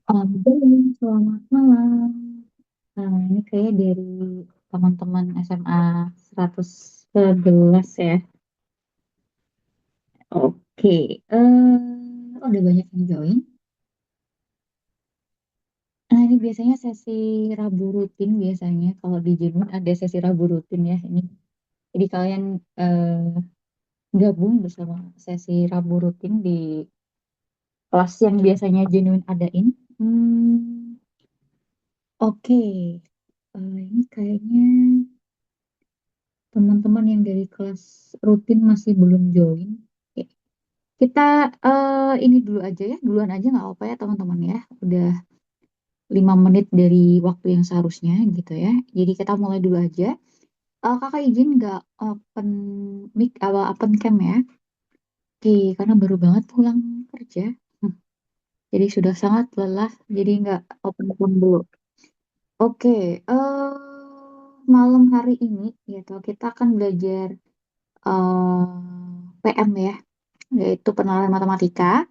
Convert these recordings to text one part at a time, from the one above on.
Selamat malam. Ini kayak dari teman-teman SMA 111 ya. Oke, udah banyak yang join. Nah, ini biasanya sesi Rabu rutin biasanya. Kalau di Jenuh ada sesi Rabu rutin ya. Ini jadi kalian gabung bersama sesi Rabu rutin di kelas yang biasanya Genuine adain. Oke. Ini kayaknya teman-teman yang dari kelas rutin masih belum join. Oke. Kita ini dulu aja ya, duluan aja nggak apa-apa ya teman-teman ya. Udah 5 menit dari waktu yang seharusnya gitu ya. Jadi kita mulai dulu aja. Kakak izin nggak open mic awal open cam ya? Oke, karena baru banget pulang kerja. Hmm, Jadi sudah sangat lelah, jadi nggak open cam dulu. Oke, malam hari ini gitu kita akan belajar PM ya, yaitu penalaran matematika.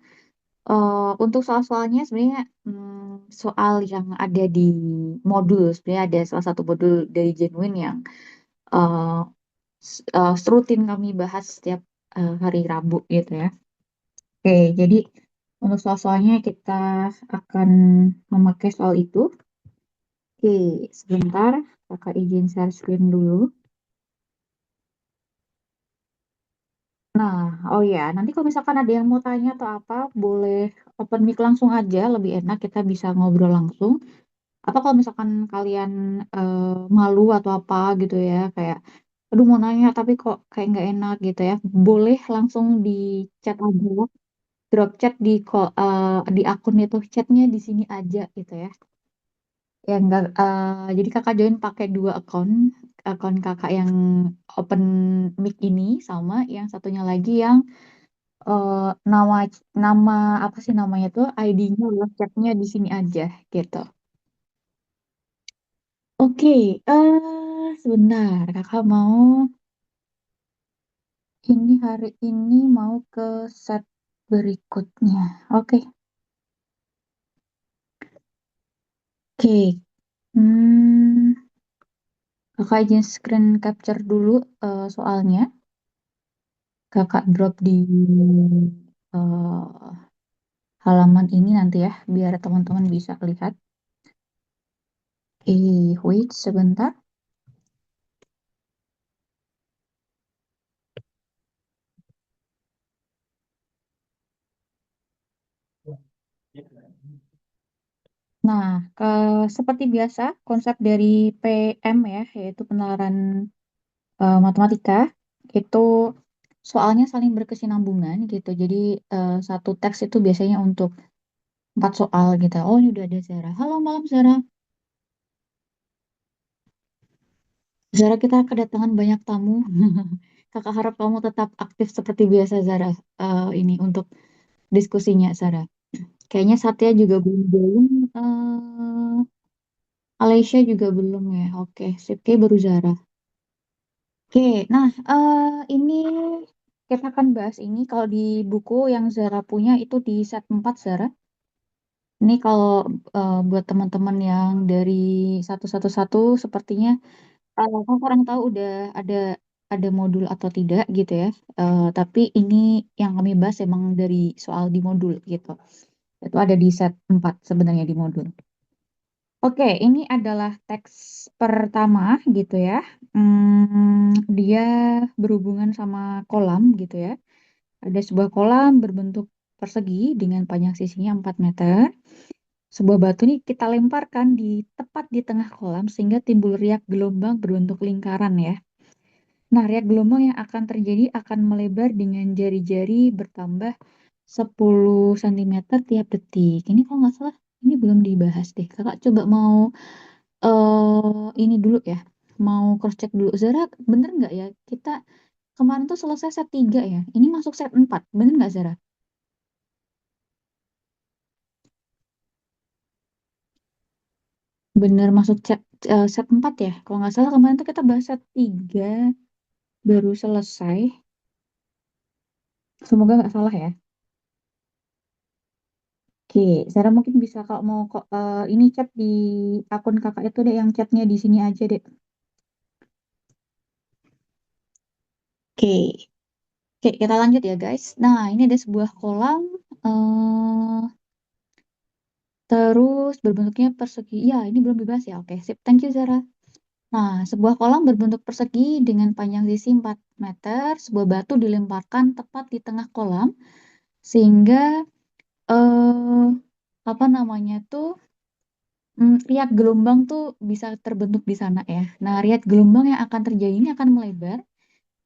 Untuk soal-soalnya sebenarnya soal yang ada di modul, sebenarnya ada salah satu modul dari Genuine yang uh, rutin kami bahas setiap hari Rabu gitu ya. Oke, jadi untuk soal-soalnya kita akan memakai soal itu. Oke, sebentar, kakak izin share screen dulu. Nah, oh ya, nanti kalau misalkan ada yang mau tanya atau apa, boleh open mic langsung aja, lebih enak kita bisa ngobrol langsung. Atau kalau misalkan kalian malu atau apa gitu ya, kayak, aduh mau nanya tapi kok kayak nggak enak gitu ya, boleh langsung di chat aja, drop chat di akun itu, chatnya di sini aja gitu ya. Ya enggak, jadi kakak join pakai dua akun, akun kakak yang open mic ini sama yang satunya lagi yang eh, nama nama apa sih namanya tuh ID-nya chatnya di sini aja gitu. Oke, sebentar, kakak mau ini hari ini mau ke set berikutnya. Oke, oke. Hmm, kakak izin screen capture dulu soalnya. Kakak drop di eh, halaman ini nanti ya, biar teman-teman bisa lihat. Wait sebentar. Nah, seperti biasa, konsep dari PM ya, yaitu penalaran matematika itu soalnya saling berkesinambungan gitu. Jadi satu teks itu biasanya untuk 4 soal gitu. Oh, ini udah ada Zara. Halo malam Zara. Zara, kita kedatangan banyak tamu. Kakak harap kamu tetap aktif seperti biasa Zara. Ini untuk diskusinya Zara. Kayaknya Satya juga belum. Malaysia juga belum ya. Oke, sip. Kayak baru Zara. Oke, nah ini kita akan bahas ini kalau di buku yang Zara punya itu di set 4 Zara. Ini kalau buat teman-teman yang dari 111 sepertinya aku kurang tahu udah ada ada modul atau tidak gitu ya. Tapi ini yang kami bahas emang dari soal di modul gitu. Itu ada di set 4 sebenarnya di modul. Oke, ini adalah teks pertama gitu ya. Dia berhubungan sama kolam gitu ya. Ada sebuah kolam berbentuk persegi dengan panjang sisinya 4 meter. Sebuah batu ini kita lemparkan tepat di tengah kolam sehingga timbul riak gelombang berbentuk lingkaran ya. Nah, riak gelombang yang akan terjadi akan melebar dengan jari-jari bertambah 10 cm tiap detik. Ini kalau nggak salah, ini belum dibahas deh. Kakak coba mau ini dulu ya. Mau cross check dulu. Zara, bener nggak ya? Kita kemarin tuh selesai set 3 ya. Ini masuk set 4. Bener nggak Zara? Bener masuk set 4 ya. Kalau nggak salah kemarin tuh kita bahas set 3 baru selesai. Semoga nggak salah ya. Oke, Sarah mungkin bisa kalau mau kok ini chat di akun kakak itu deh yang chatnya di sini aja deh. Oke, oke kita lanjut ya guys. Nah ini ada sebuah kolam eh terus berbentuknya persegi. Ya ini belum dibahas ya. Oke, sip. Thank you Zara. Nah sebuah kolam berbentuk persegi dengan panjang sisi 4 meter. Sebuah batu dilemparkan tepat di tengah kolam sehingga eh apa namanya tuh riak gelombang tuh bisa terbentuk di sana ya. Nah, riak gelombang yang akan terjadi ini akan melebar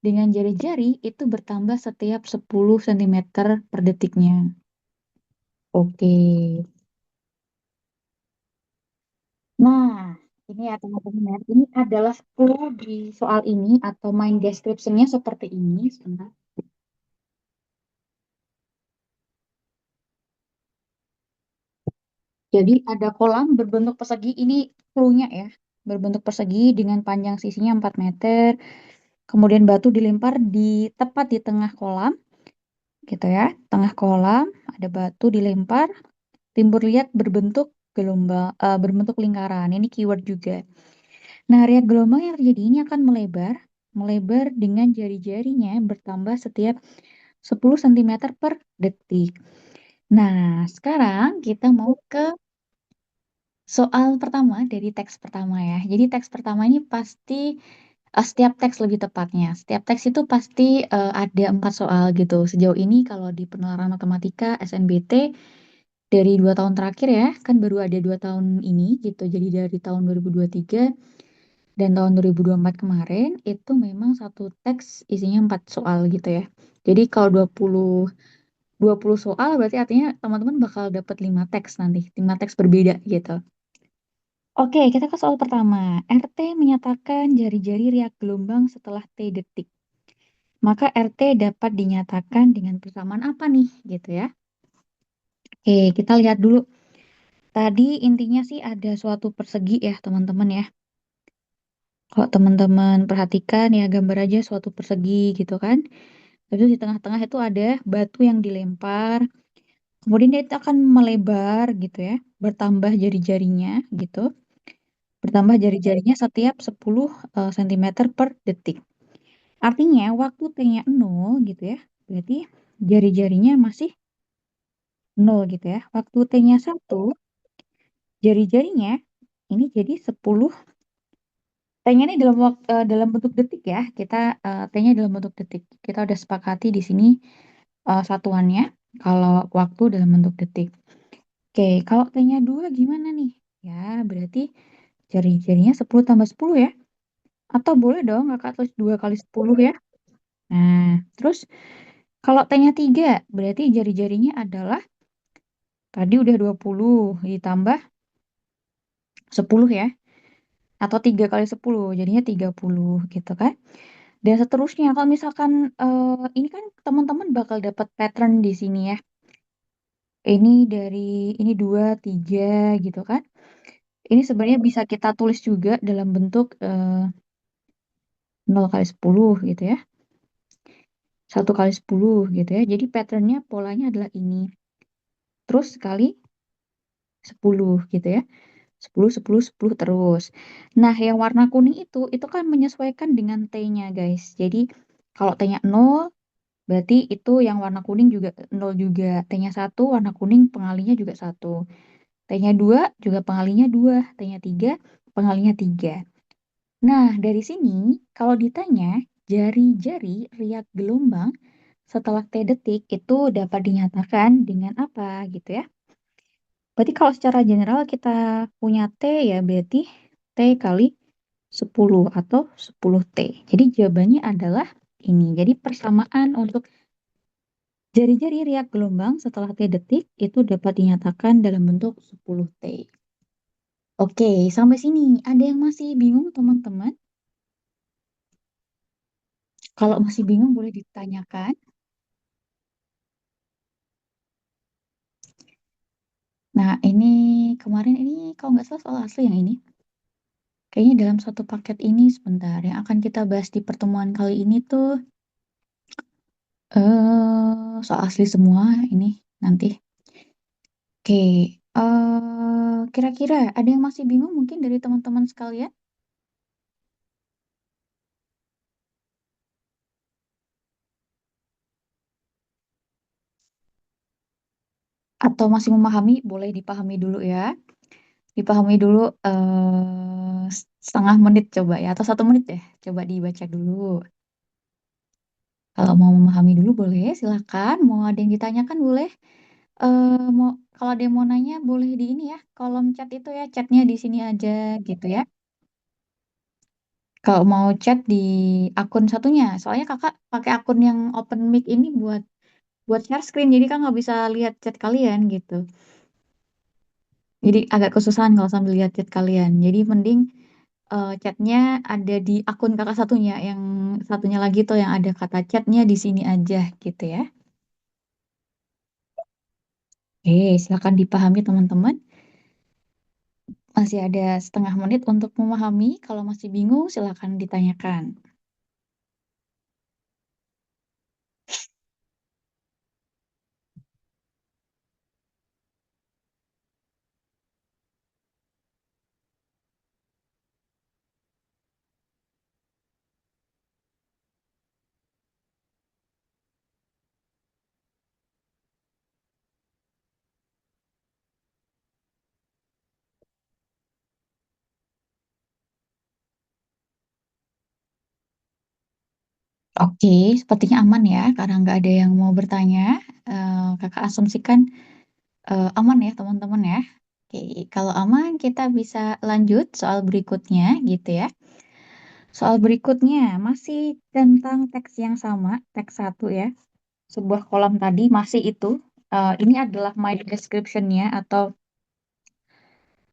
dengan jari-jari itu bertambah setiap 10 sentimeter per detiknya. Oke. Nah, ini ya teman-teman ya. Ini adalah clue di soal ini atau main description-nya seperti ini. Sebentar. Jadi ada kolam berbentuk persegi. Ini clue-nya ya. Berbentuk persegi dengan panjang sisinya 4 meter. Kemudian batu dilempar tepat di tengah kolam. Gitu ya. Tengah kolam ada batu dilempar. Timbul liat berbentuk berbentuk lingkaran. Ini keyword juga. Nah, area gelombang yang terjadi ini akan melebar dengan jari-jarinya bertambah setiap 10 sentimeter per detik. Nah, sekarang kita mau ke soal pertama dari teks pertama ya. Jadi teks pertama ini pasti setiap teks lebih tepatnya. Setiap teks itu pasti ada 4 soal gitu. Sejauh ini kalau di penalaran matematika SNBT dari 2 tahun terakhir ya, kan baru ada 2 tahun ini gitu. Jadi dari tahun 2023 dan tahun 2024 kemarin itu memang satu teks isinya 4 soal gitu ya. Jadi kalau 20 soal berarti artinya teman-teman bakal dapat 5 teks nanti, 5 teks berbeda gitu. Oke, kita ke soal pertama. RT menyatakan jari-jari riak gelombang setelah T detik. Maka RT dapat dinyatakan dengan persamaan apa nih gitu ya. Oke, kita lihat dulu. Tadi intinya sih ada suatu persegi ya teman-teman ya. Kalau teman-teman perhatikan ya gambar aja suatu persegi gitu kan. Terus di tengah-tengah itu ada batu yang dilempar. Kemudian dia itu akan melebar gitu ya. Bertambah jari-jarinya gitu. Bertambah jari-jarinya setiap 10 cm per detik. Artinya waktu T-nya 0 gitu ya. Berarti jari-jarinya masih 0 gitu ya. Waktu T-nya 1, jari-jarinya ini jadi 10. T-nya ini dalam bentuk detik ya. Kita T-nya dalam bentuk detik. Kita udah sepakati di sini satuannya kalau waktu dalam bentuk detik. Oke, kalau T-nya 2 gimana nih? Ya, berarti jari-jarinya 10 tambah 10 ya. Atau boleh dong kakak tulis 2 kali 10 ya. Nah, terus kalau T-nya 3 berarti jari-jarinya adalah tadi udah 20 ditambah 10 ya. Atau 3 kali 10 jadinya 30 gitu kan. Dan seterusnya kalau misalkan ini kan teman-teman bakal dapat pattern di sini ya. Ini 2 3 gitu kan. Ini sebenarnya bisa kita tulis juga dalam bentuk 0 kali 10 gitu ya. 1 kali 10 gitu ya. Jadi patternnya polanya adalah ini. Terus kali 10 gitu ya. 10 10 10 terus. Nah, yang warna kuning itu kan menyesuaikan dengan T-nya, guys. Jadi kalau T-nya 0 berarti itu yang warna kuning juga 0 juga. T-nya 1 warna kuning pengalinya juga 1. T-nya 2 juga pengalinya 2. T-nya 3 pengalinya 3. Nah, dari sini kalau ditanya jari-jari riak gelombang setelah T detik itu dapat dinyatakan dengan apa gitu ya. Berarti kalau secara general kita punya T ya berarti T kali 10 atau 10T. Jadi jawabannya adalah ini. Jadi persamaan untuk jari-jari riak gelombang setelah T detik itu dapat dinyatakan dalam bentuk 10T. Oke, sampai sini. Ada yang masih bingung teman-teman? Kalau masih bingung boleh ditanyakan. Nah, ini kemarin ini kalau nggak salah soal asli yang ini. Kayaknya dalam satu paket ini sebentar yang akan kita bahas di pertemuan kali ini tuh soal asli semua ini nanti. Oke, kira-kira ada yang masih bingung mungkin dari teman-teman sekalian? Atau masih memahami? Boleh dipahami dulu ya. Dipahami dulu setengah menit coba ya, atau 1 menit deh. Coba dibaca dulu. Kalau mau memahami dulu boleh, silakan. Mau ada yang ditanyakan boleh. Mau kalau ada yang mau nanya boleh di ini ya, kolom chat itu ya, chatnya di sini aja gitu ya. Kalau mau chat di akun satunya, soalnya kakak pakai akun yang open mic ini buat share screen, jadi kan nggak bisa lihat chat kalian gitu. Jadi agak kesusahan kalau sambil lihat chat kalian. Jadi mending chatnya ada di akun kakak satunya, yang satunya lagi tuh yang ada kata chatnya di sini aja gitu ya. Oke, silakan dipahami teman-teman. Masih ada setengah menit untuk memahami. Kalau masih bingung, silakan ditanyakan. Oke, sepertinya aman ya, karena nggak ada yang mau bertanya. Kakak asumsikan aman ya teman-teman ya. Oke, kalau aman kita bisa lanjut soal berikutnya gitu ya. Soal berikutnya masih tentang teks yang sama, teks satu ya. Sebuah kolam tadi masih itu. Ini adalah my description-nya atau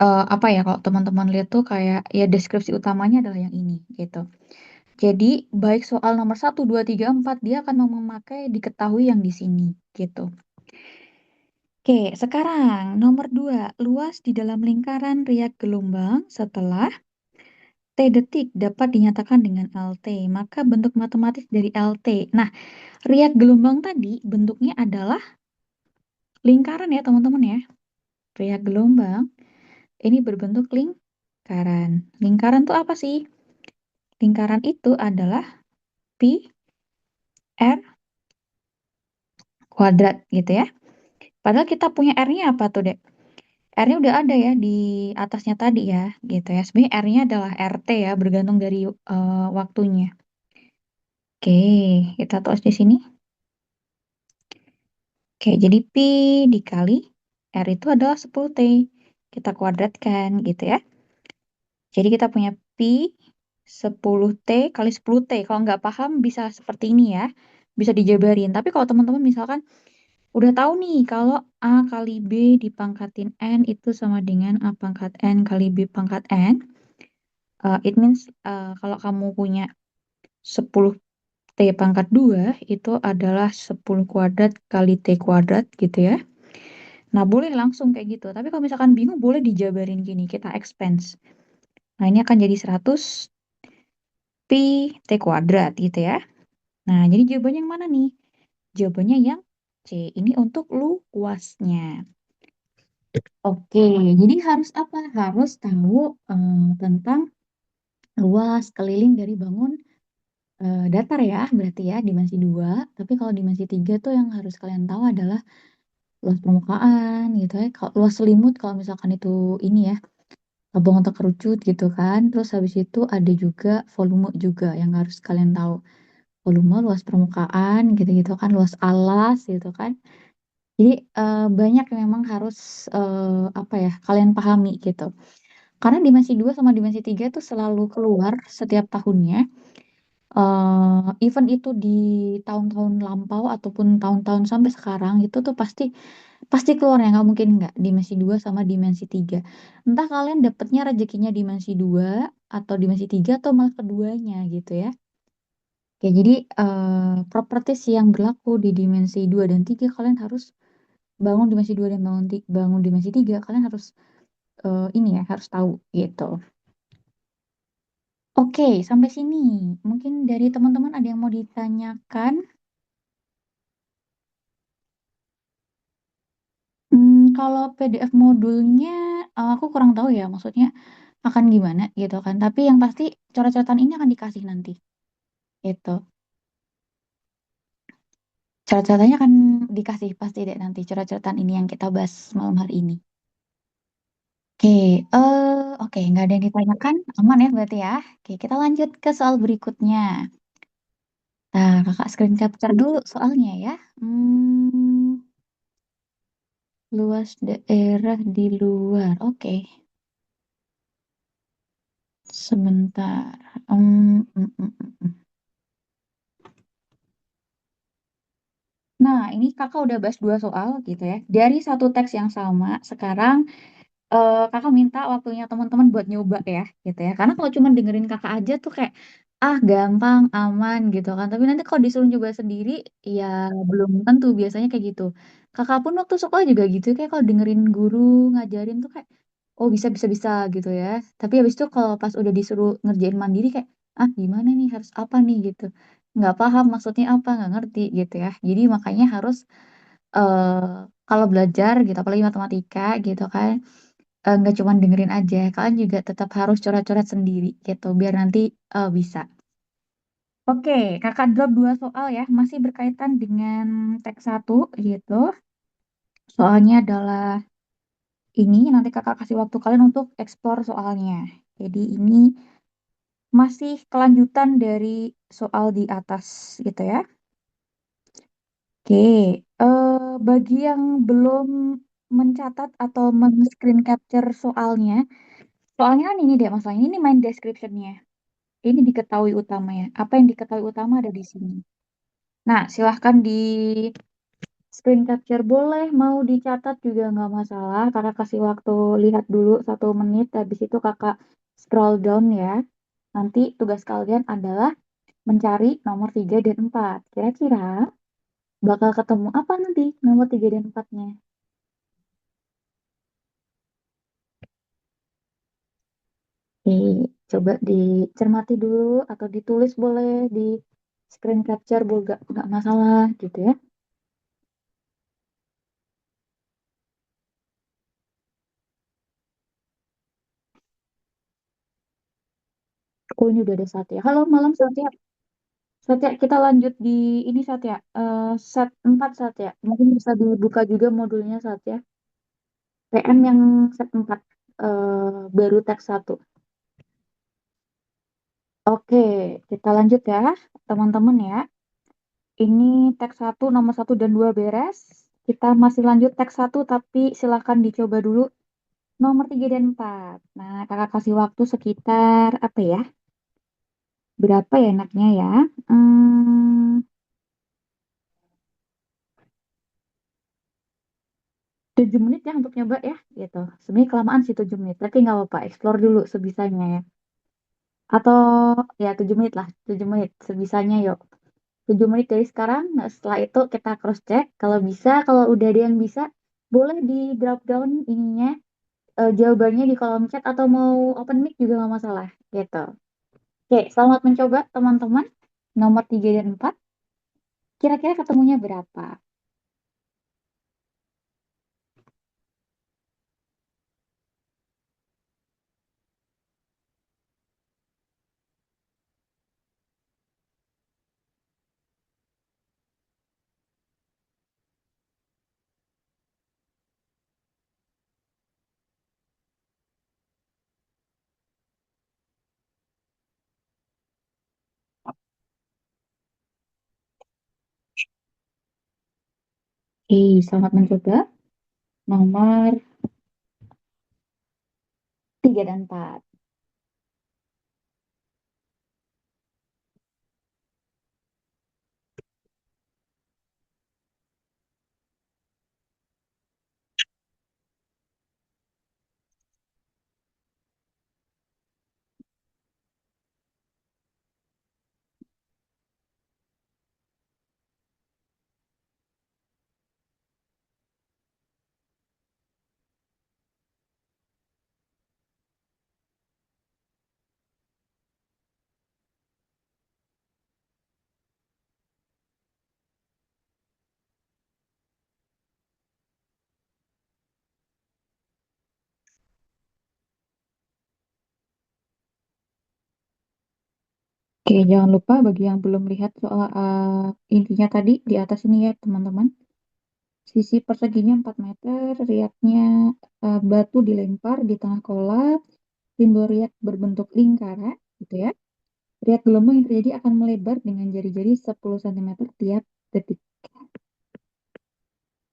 apa ya, kalau teman-teman lihat tuh kayak ya deskripsi utamanya adalah yang ini gitu. Jadi baik soal nomor 1, 2, 3, 4 dia akan memakai diketahui yang di sini gitu. Oke, sekarang nomor 2, luas di dalam lingkaran riak gelombang setelah T detik dapat dinyatakan dengan LT, maka bentuk matematis dari LT. Nah, riak gelombang tadi bentuknya adalah lingkaran ya teman-teman ya. Riak gelombang ini berbentuk lingkaran. Lingkaran tuh apa sih? Lingkaran itu adalah pi r kuadrat gitu ya. Padahal kita punya R-nya apa tuh, Dek? R-nya udah ada ya di atasnya tadi ya, gitu ya. Sebenarnya R-nya adalah RT ya, bergantung dari waktunya. Oke, kita tulis di sini. Oke, jadi pi dikali R itu adalah 10T. Kita kuadratkan gitu ya. Jadi kita punya pi 10T kali 10T. Kalau nggak paham bisa seperti ini ya. Bisa dijabarin. Tapi kalau teman-teman misalkan udah tahu nih kalau A kali B dipangkatin N itu sama dengan A pangkat N kali B pangkat N. It means kalau kamu punya 10T pangkat 2 itu adalah 10 kuadrat kali T kuadrat gitu ya. Nah boleh langsung kayak gitu. Tapi kalau misalkan bingung boleh dijabarin gini. Kita expense. Nah ini akan jadi 100 pi T kuadrat gitu ya. Nah jadi jawabannya yang mana nih? Jawabannya yang C. Ini untuk luasnya. Oke, jadi harus apa? Harus tahu tentang luas keliling dari bangun datar ya, berarti ya dimensi 2. Tapi kalau dimensi 3 tuh yang harus kalian tahu adalah luas permukaan gitu ya. Kalau luas selimut kalau misalkan itu ini ya, labang atau kerucut gitu kan. Terus habis itu ada juga volume juga yang harus kalian tahu. Volume, luas permukaan gitu-gitu kan, luas alas gitu kan. Jadi banyak yang memang harus apa ya, kalian pahami gitu. Karena dimensi 2 sama dimensi 3 itu selalu keluar setiap tahunnya. Event itu di tahun-tahun lampau ataupun tahun-tahun sampai sekarang itu tuh pasti pasti keluar ya, nggak mungkin nggak dimensi 2 sama dimensi 3. Entah kalian dapetnya rezekinya dimensi 2 atau dimensi 3 atau malah keduanya gitu ya. Oke, jadi properties yang berlaku di dimensi 2 dan 3 kalian harus bangun dimensi 2 dan bangun dimensi 3 kalian harus ini ya, harus tahu gitu. Oke, sampai sini. Mungkin dari teman-teman ada yang mau ditanyakan. kalau PDF modulnya aku kurang tahu ya, maksudnya akan gimana gitu kan. Tapi yang pasti coret-coretan ini akan dikasih nanti. Itu. Coret-coretannya akan dikasih pasti deh nanti coret-coretan ini yang kita bahas malam hari ini. Oke, oke, nggak ada yang ditanyakan, aman ya berarti ya. Oke, kita lanjut ke soal berikutnya. Nah, kakak screen capture dulu soalnya ya. Luas daerah di luar. Oke, sebentar. Hmm, hmm, hmm, hmm, hmm. Nah, ini kakak udah bahas dua soal gitu ya. Dari satu teks yang sama, sekarang kakak minta waktunya teman-teman buat nyoba ya, gitu ya. Karena kalau cuma dengerin kakak aja tuh kayak, ah gampang, aman gitu kan. Tapi nanti kalau disuruh nyoba sendiri, ya belum tentu biasanya kayak gitu. Kakak pun waktu sekolah juga gitu, kayak kalau dengerin guru ngajarin tuh kayak, oh bisa, bisa, bisa gitu ya. Tapi habis itu kalau pas udah disuruh ngerjain mandiri kayak, ah gimana nih, harus apa nih gitu. Nggak paham maksudnya apa, nggak ngerti gitu ya. Jadi makanya harus eh kalau belajar gitu, apalagi matematika gitu kan, nggak cuma dengerin aja, kalian juga tetap harus coret-coret sendiri gitu, biar nanti bisa. Oke, kakak drop dua soal ya, masih berkaitan dengan teks satu gitu. Soalnya adalah ini, nanti kakak kasih waktu kalian untuk explore soalnya. Jadi ini masih kelanjutan dari soal di atas gitu ya. Oke, bagi yang belum mencatat atau men-screen capture soalnya, soalnya kan ini deh masalahnya, ini main description-nya. Ini diketahui utama ya. Apa yang diketahui utama ada di sini. Nah, silahkan di screen capture boleh, mau dicatat juga nggak masalah. Kakak kasih waktu lihat dulu 1 menit, habis itu kakak scroll down ya. Nanti tugas kalian adalah mencari nomor 3 dan 4. Kira-kira bakal ketemu apa nanti nomor 3 dan 4-nya? Oke, coba dicermati dulu atau ditulis boleh di screen capture, boleh nggak masalah gitu ya. Oh, ini udah ada Satya. Halo, malam Satya. Satya, kita lanjut di ini Satya. Set 4 Satya. Mungkin bisa dibuka juga modulnya Satya. PM yang set 4. Baru teks satu. Oke, kita lanjut ya, teman-teman ya. Ini teks satu, nomor satu dan 2 beres. Kita masih lanjut teks satu, tapi silahkan dicoba dulu nomor 3 dan 4. Nah, kakak kasih waktu sekitar, apa ya? Berapa ya enaknya ya? 7 menit ya untuk nyoba ya gitu. Sebenarnya kelamaan sih 7 menit, tapi nggak apa-apa, explore dulu sebisanya ya. Atau ya 7 menit lah, 7 menit sebisanya yuk. 7 menit dari sekarang. Nah, setelah itu kita cross check. Kalau bisa, kalau udah ada yang bisa, boleh di drop down ininya, jawabannya di kolom chat atau mau open mic juga nggak masalah gitu. Oke, selamat mencoba teman-teman. Nomor 3 dan 4, kira-kira ketemunya berapa? Selamat mencoba. Nomor 3 dan 4. Oke, jangan lupa bagi yang belum lihat soal intinya tadi di atas ini ya teman-teman. Sisi perseginya 4 meter, riaknya batu dilempar di tengah kolam, simbol riak berbentuk lingkaran, gitu ya. Riak gelombang yang terjadi akan melebar dengan jari-jari 10 cm tiap detik.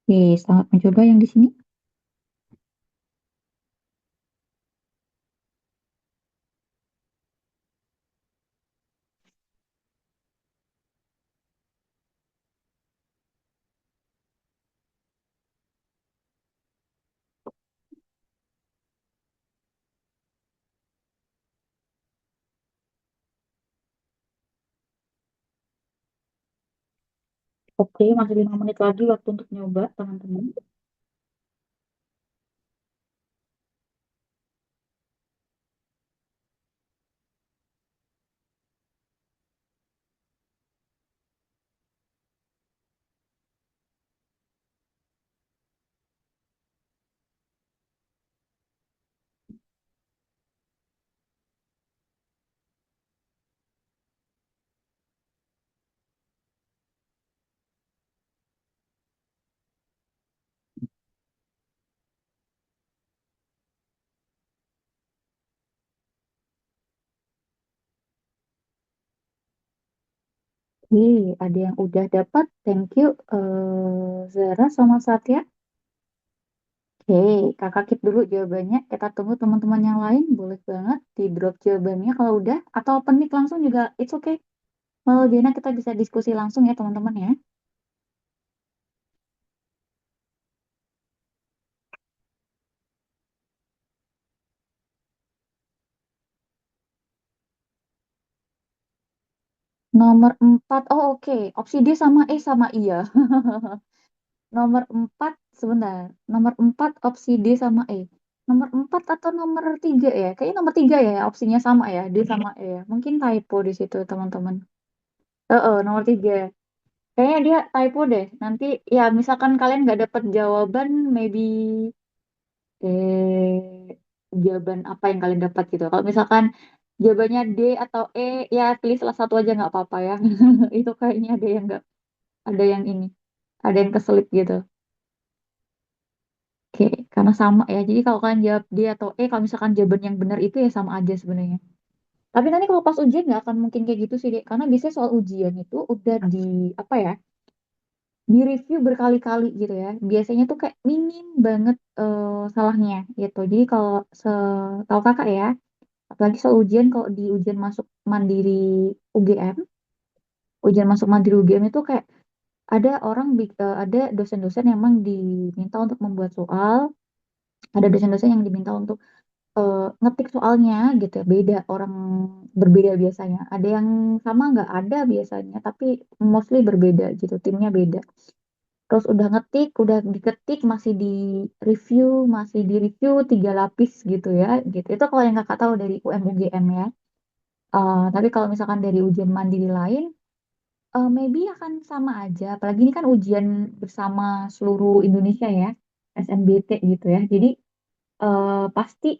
Oke, selamat mencoba yang di sini. Oke, masih 5 menit lagi waktu untuk nyoba, teman-teman. Oke, ada yang udah dapat. Thank you, Zara sama Satya. Oke, kakak keep dulu jawabannya. Kita tunggu teman-teman yang lain. Boleh banget di drop jawabannya kalau udah. Atau open mic langsung juga, it's okay. Kalau Diana kita bisa diskusi langsung ya teman-teman ya. Nomor 4, oh oke. Opsi D sama E sama iya. Nomor 4 sebentar. Nomor 4 opsi D sama E. Nomor 4 atau nomor 3 ya? Kayaknya nomor 3 ya, opsinya sama ya, D sama E ya. Mungkin typo di situ teman-teman. Nomor 3. Kayaknya dia typo deh. Nanti ya misalkan kalian nggak dapet jawaban, maybe jawaban apa yang kalian dapat gitu. Kalau misalkan jawabannya D atau E, ya pilih salah satu aja nggak apa-apa ya. Itu kayaknya ada yang nggak, ada yang ini, ada yang keselip gitu. Oke, karena sama ya. Jadi kalau kalian jawab D atau E, kalau misalkan jawaban yang benar itu ya sama aja sebenarnya. Tapi nanti kalau pas ujian nggak akan mungkin kayak gitu sih, Dek. Karena biasanya soal ujian itu udah di apa ya? Di review berkali-kali gitu ya. Biasanya tuh kayak minim banget salahnya gitu. Jadi kalau tahu kakak ya, apalagi soal ujian kalau di ujian masuk mandiri UGM, ujian masuk mandiri UGM itu kayak ada ada dosen-dosen yang emang diminta untuk membuat soal, ada dosen-dosen yang diminta untuk ngetik soalnya gitu ya. Beda orang berbeda biasanya. Ada yang sama nggak ada biasanya, tapi mostly berbeda gitu. Timnya beda. Terus udah ngetik, udah diketik, masih di review, masih di review 3 lapis gitu ya, gitu. Itu kalau yang kakak tahu dari UM-UGM ya. Tapi kalau misalkan dari ujian mandiri lain, maybe akan sama aja. Apalagi ini kan ujian bersama seluruh Indonesia ya, SNBT gitu ya. Jadi pasti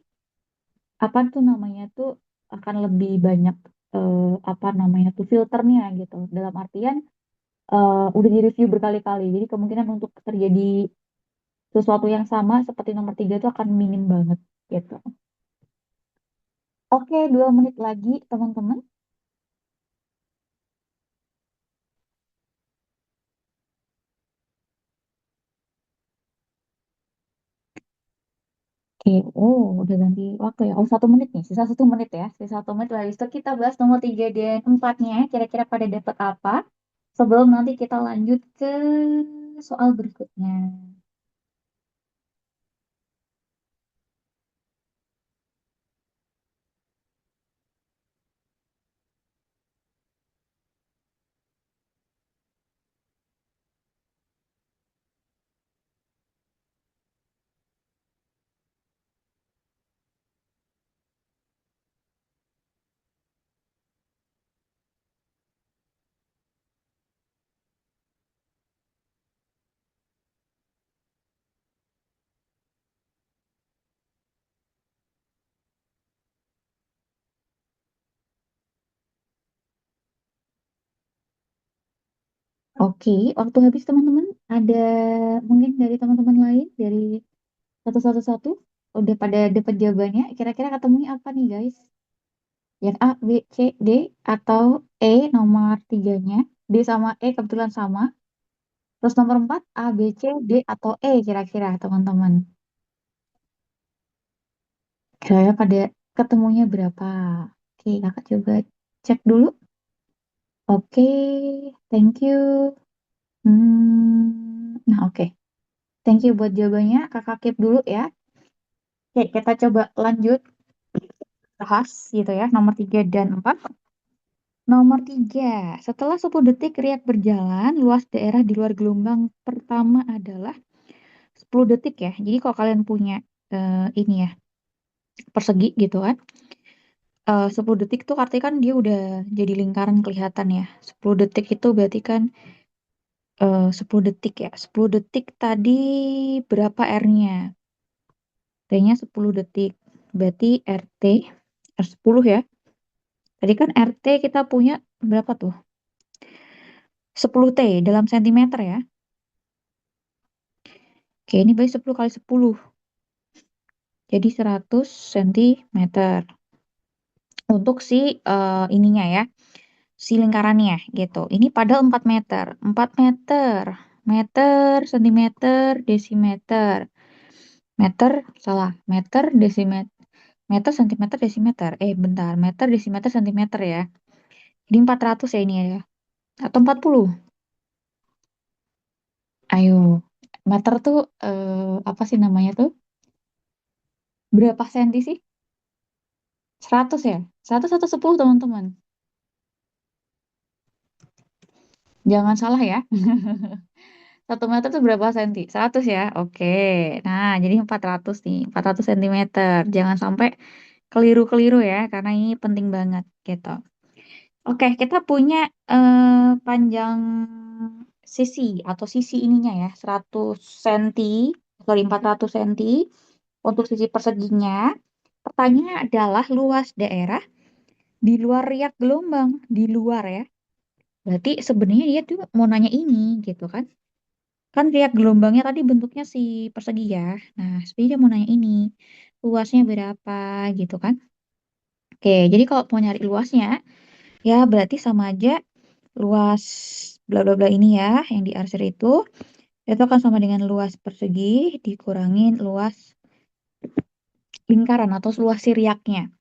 apa tuh namanya tuh akan lebih banyak apa namanya tuh filternya gitu. Dalam artian udah di review berkali-kali. Jadi kemungkinan untuk terjadi sesuatu yang sama seperti nomor 3 itu akan minim banget gitu. Oke, 2 menit lagi teman-teman. Oke, oh udah ganti waktu ya. Oh 1 menit nih, sisa 1 menit ya. Sisa 1 menit lalu itu kita bahas nomor 3 dan empatnya. Kira-kira pada dapat apa? Sebelum nanti kita lanjut ke soal berikutnya. Oke, waktu habis teman-teman. Ada mungkin dari teman-teman lain dari satu-satu-satu udah pada dapat jawabannya. Kira-kira ketemunya apa nih guys? Yang A, B, C, D atau E nomor tiganya? D sama E kebetulan sama. Terus nomor 4 A, B, C, D atau E kira-kira teman-teman. Kira-kira pada ketemunya berapa? Oke, kakak coba cek dulu. Oke, thank you. Nah oke. Thank you buat jawabannya. Kakak keep dulu ya. Oke, kita coba lanjut bahas gitu ya. Nomor 3 dan 4. Nomor 3. Setelah 10 detik riak berjalan, luas daerah di luar gelombang pertama adalah 10 detik ya. Jadi kalau kalian punya ini ya, persegi gitu kan. 10 detik tuh artinya kan dia udah jadi lingkaran kelihatan ya. 10 detik itu berarti kan 10 detik ya. 10 detik tadi berapa R-nya? T-nya 10 detik. Berarti RT R10 ya. Tadi kan RT kita punya berapa tuh? 10 T dalam sentimeter ya. Oke, ini berarti 10 kali 10. Jadi 100 sentimeter. Untuk si ininya ya. Si lingkarannya gitu. Ini padahal 4 meter. 4 meter. Meter, sentimeter, desimeter. Meter, salah. Meter, desimeter. Meter, sentimeter, desimeter. Bentar. Meter, desimeter, sentimeter ya. Jadi 400 ya ini ya. Atau 40. Ayo. Meter tuh apa sih namanya tuh? Berapa senti sih? 100 ya? 100 atau 10 teman-teman? Jangan salah ya. 1 meter tuh berapa senti? 100 ya? Oke. Nah, jadi 400 nih. 400 sentimeter. Jangan sampai keliru-keliru ya, karena ini penting banget gitu. Oke, kita punya panjang sisi atau sisi ininya ya, 100 senti, sorry 400 senti untuk sisi perseginya. Pertanyaannya adalah luas daerah di luar riak gelombang, di luar ya. Berarti sebenarnya dia tuh mau nanya ini gitu kan. Kan riak gelombangnya tadi bentuknya si persegi ya. Nah, sebenarnya dia mau nanya ini. Luasnya berapa gitu kan. Oke, jadi kalau mau nyari luasnya, ya berarti sama aja luas bla bla bla ini ya, yang diarsir itu akan sama dengan luas persegi dikurangin luas lingkaran atau luas siriaknya.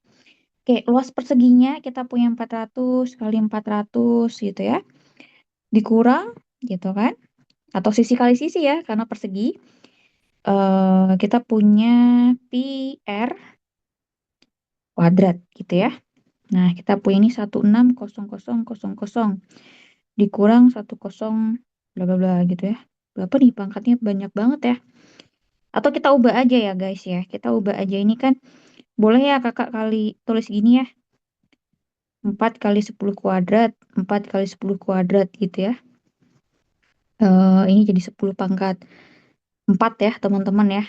Oke, luas perseginya kita punya 400 kali 400 gitu ya. Dikurang gitu kan. Atau sisi kali sisi ya, karena persegi. Kita punya pi r kuadrat gitu ya. Nah, kita punya ini 160000 dikurang 10 bla bla bla gitu ya. Berapa nih pangkatnya banyak banget ya. Atau kita ubah aja ya guys ya. Kita ubah aja ini kan boleh ya kakak kali tulis gini ya. 4 kali 10 kuadrat, 4 kali 10 kuadrat gitu ya. Ini jadi 10 pangkat 4 ya teman-teman ya.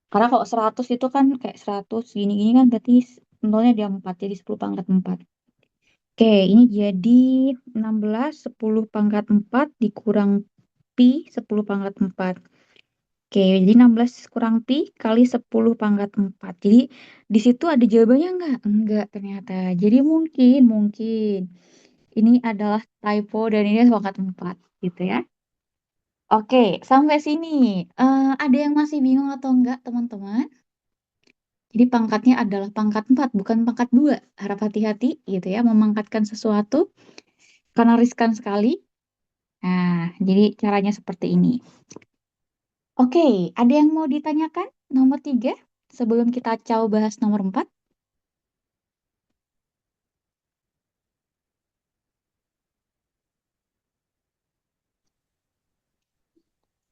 Karena kalau 100 itu kan kayak 100 gini-gini kan berarti nolnya dia 4 jadi 10 pangkat 4. Oke, ini jadi 16 10 pangkat 4 dikurang pi 10 pangkat 4. Oke, jadi 16 kurang pi kali 10 pangkat 4. Jadi di situ ada jawabannya enggak? Enggak ternyata. Jadi mungkin ini adalah typo dan ini pangkat 4 gitu ya. Oke, sampai sini. Ada yang masih bingung atau enggak teman-teman? Jadi pangkatnya adalah pangkat 4 bukan pangkat 2. Harap hati-hati gitu ya, memangkatkan sesuatu karena riskan sekali. Nah, jadi caranya seperti ini. Oke, ada yang mau ditanyakan? Nomor 3, sebelum kita coba bahas nomor 4.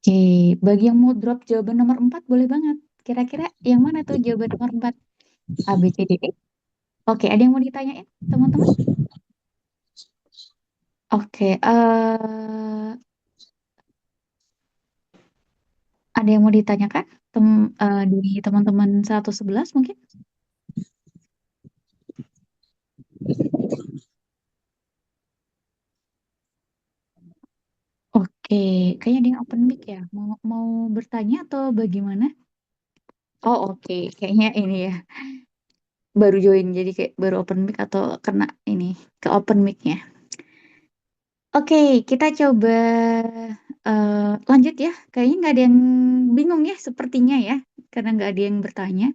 Oke, bagi yang mau drop jawaban nomor 4 boleh banget. Kira-kira yang mana tuh jawaban nomor 4? A, B, C, D, E. Oke, ada yang mau ditanyain, teman-teman? Oke, ada yang mau ditanyakan? Dari teman-teman 111 mungkin? Kayaknya ada yang open mic ya. Mau mau bertanya atau bagaimana? Oh, oke. Kayaknya ini ya. Baru join jadi kayak baru open mic atau kena ini ke open mic-nya. Oke, kita coba lanjut ya. Kayaknya nggak ada yang bingung ya sepertinya ya. Karena nggak ada yang bertanya.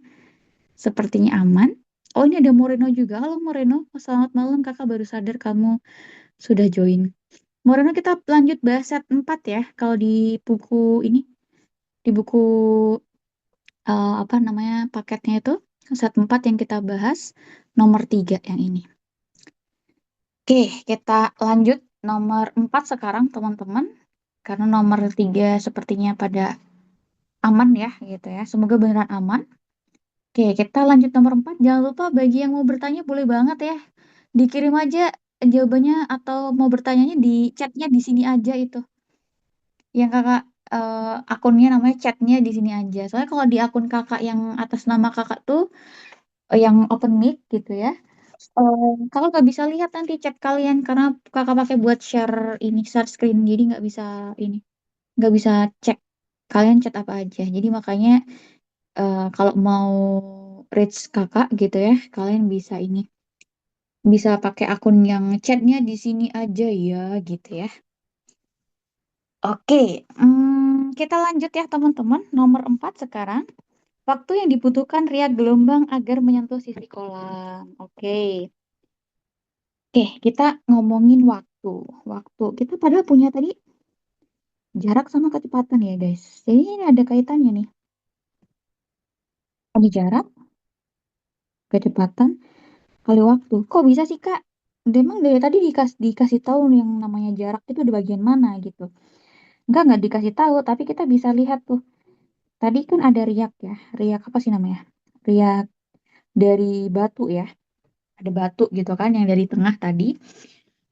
Sepertinya aman. Oh, ini ada Moreno juga. Halo Moreno, selamat malam. Kakak baru sadar kamu sudah join. Moreno, kita lanjut bahas set 4 ya. Kalau di buku ini, di buku apa namanya paketnya itu, set 4 yang kita bahas, nomor 3 yang ini. Oke, kita lanjut nomor 4 sekarang teman-teman. Karena nomor 3 sepertinya pada aman ya gitu ya. Semoga beneran aman. Oke, kita lanjut nomor 4. Jangan lupa bagi yang mau bertanya boleh banget ya. Dikirim aja jawabannya atau mau bertanyanya di chatnya di sini aja itu. Yang kakak akunnya namanya chatnya di sini aja. Soalnya kalau di akun kakak yang atas nama kakak tuh yang open mic gitu ya. Kakak nggak bisa lihat nanti chat kalian karena kakak pakai buat share ini share screen jadi ini nggak bisa cek kalian chat apa aja. Jadi makanya kalau mau reach kakak gitu ya kalian bisa ini bisa pakai akun yang chatnya di sini aja ya gitu ya. Oke, kita lanjut ya teman-teman. Nomor 4 sekarang. Waktu yang dibutuhkan riak gelombang agar menyentuh sisi kolam. Oke, kita ngomongin waktu. Waktu. Kita padahal punya tadi jarak sama kecepatan ya guys. Jadi ini ada kaitannya nih. Ada jarak, kecepatan, kali waktu. Kok bisa sih Kak? Emang dari tadi dikasih tahu yang namanya jarak itu di bagian mana gitu. Enggak dikasih tahu, tapi kita bisa lihat tuh. Tadi kan ada riak ya. Riak apa sih namanya? Riak dari batu ya. Ada batu gitu kan yang dari tengah tadi.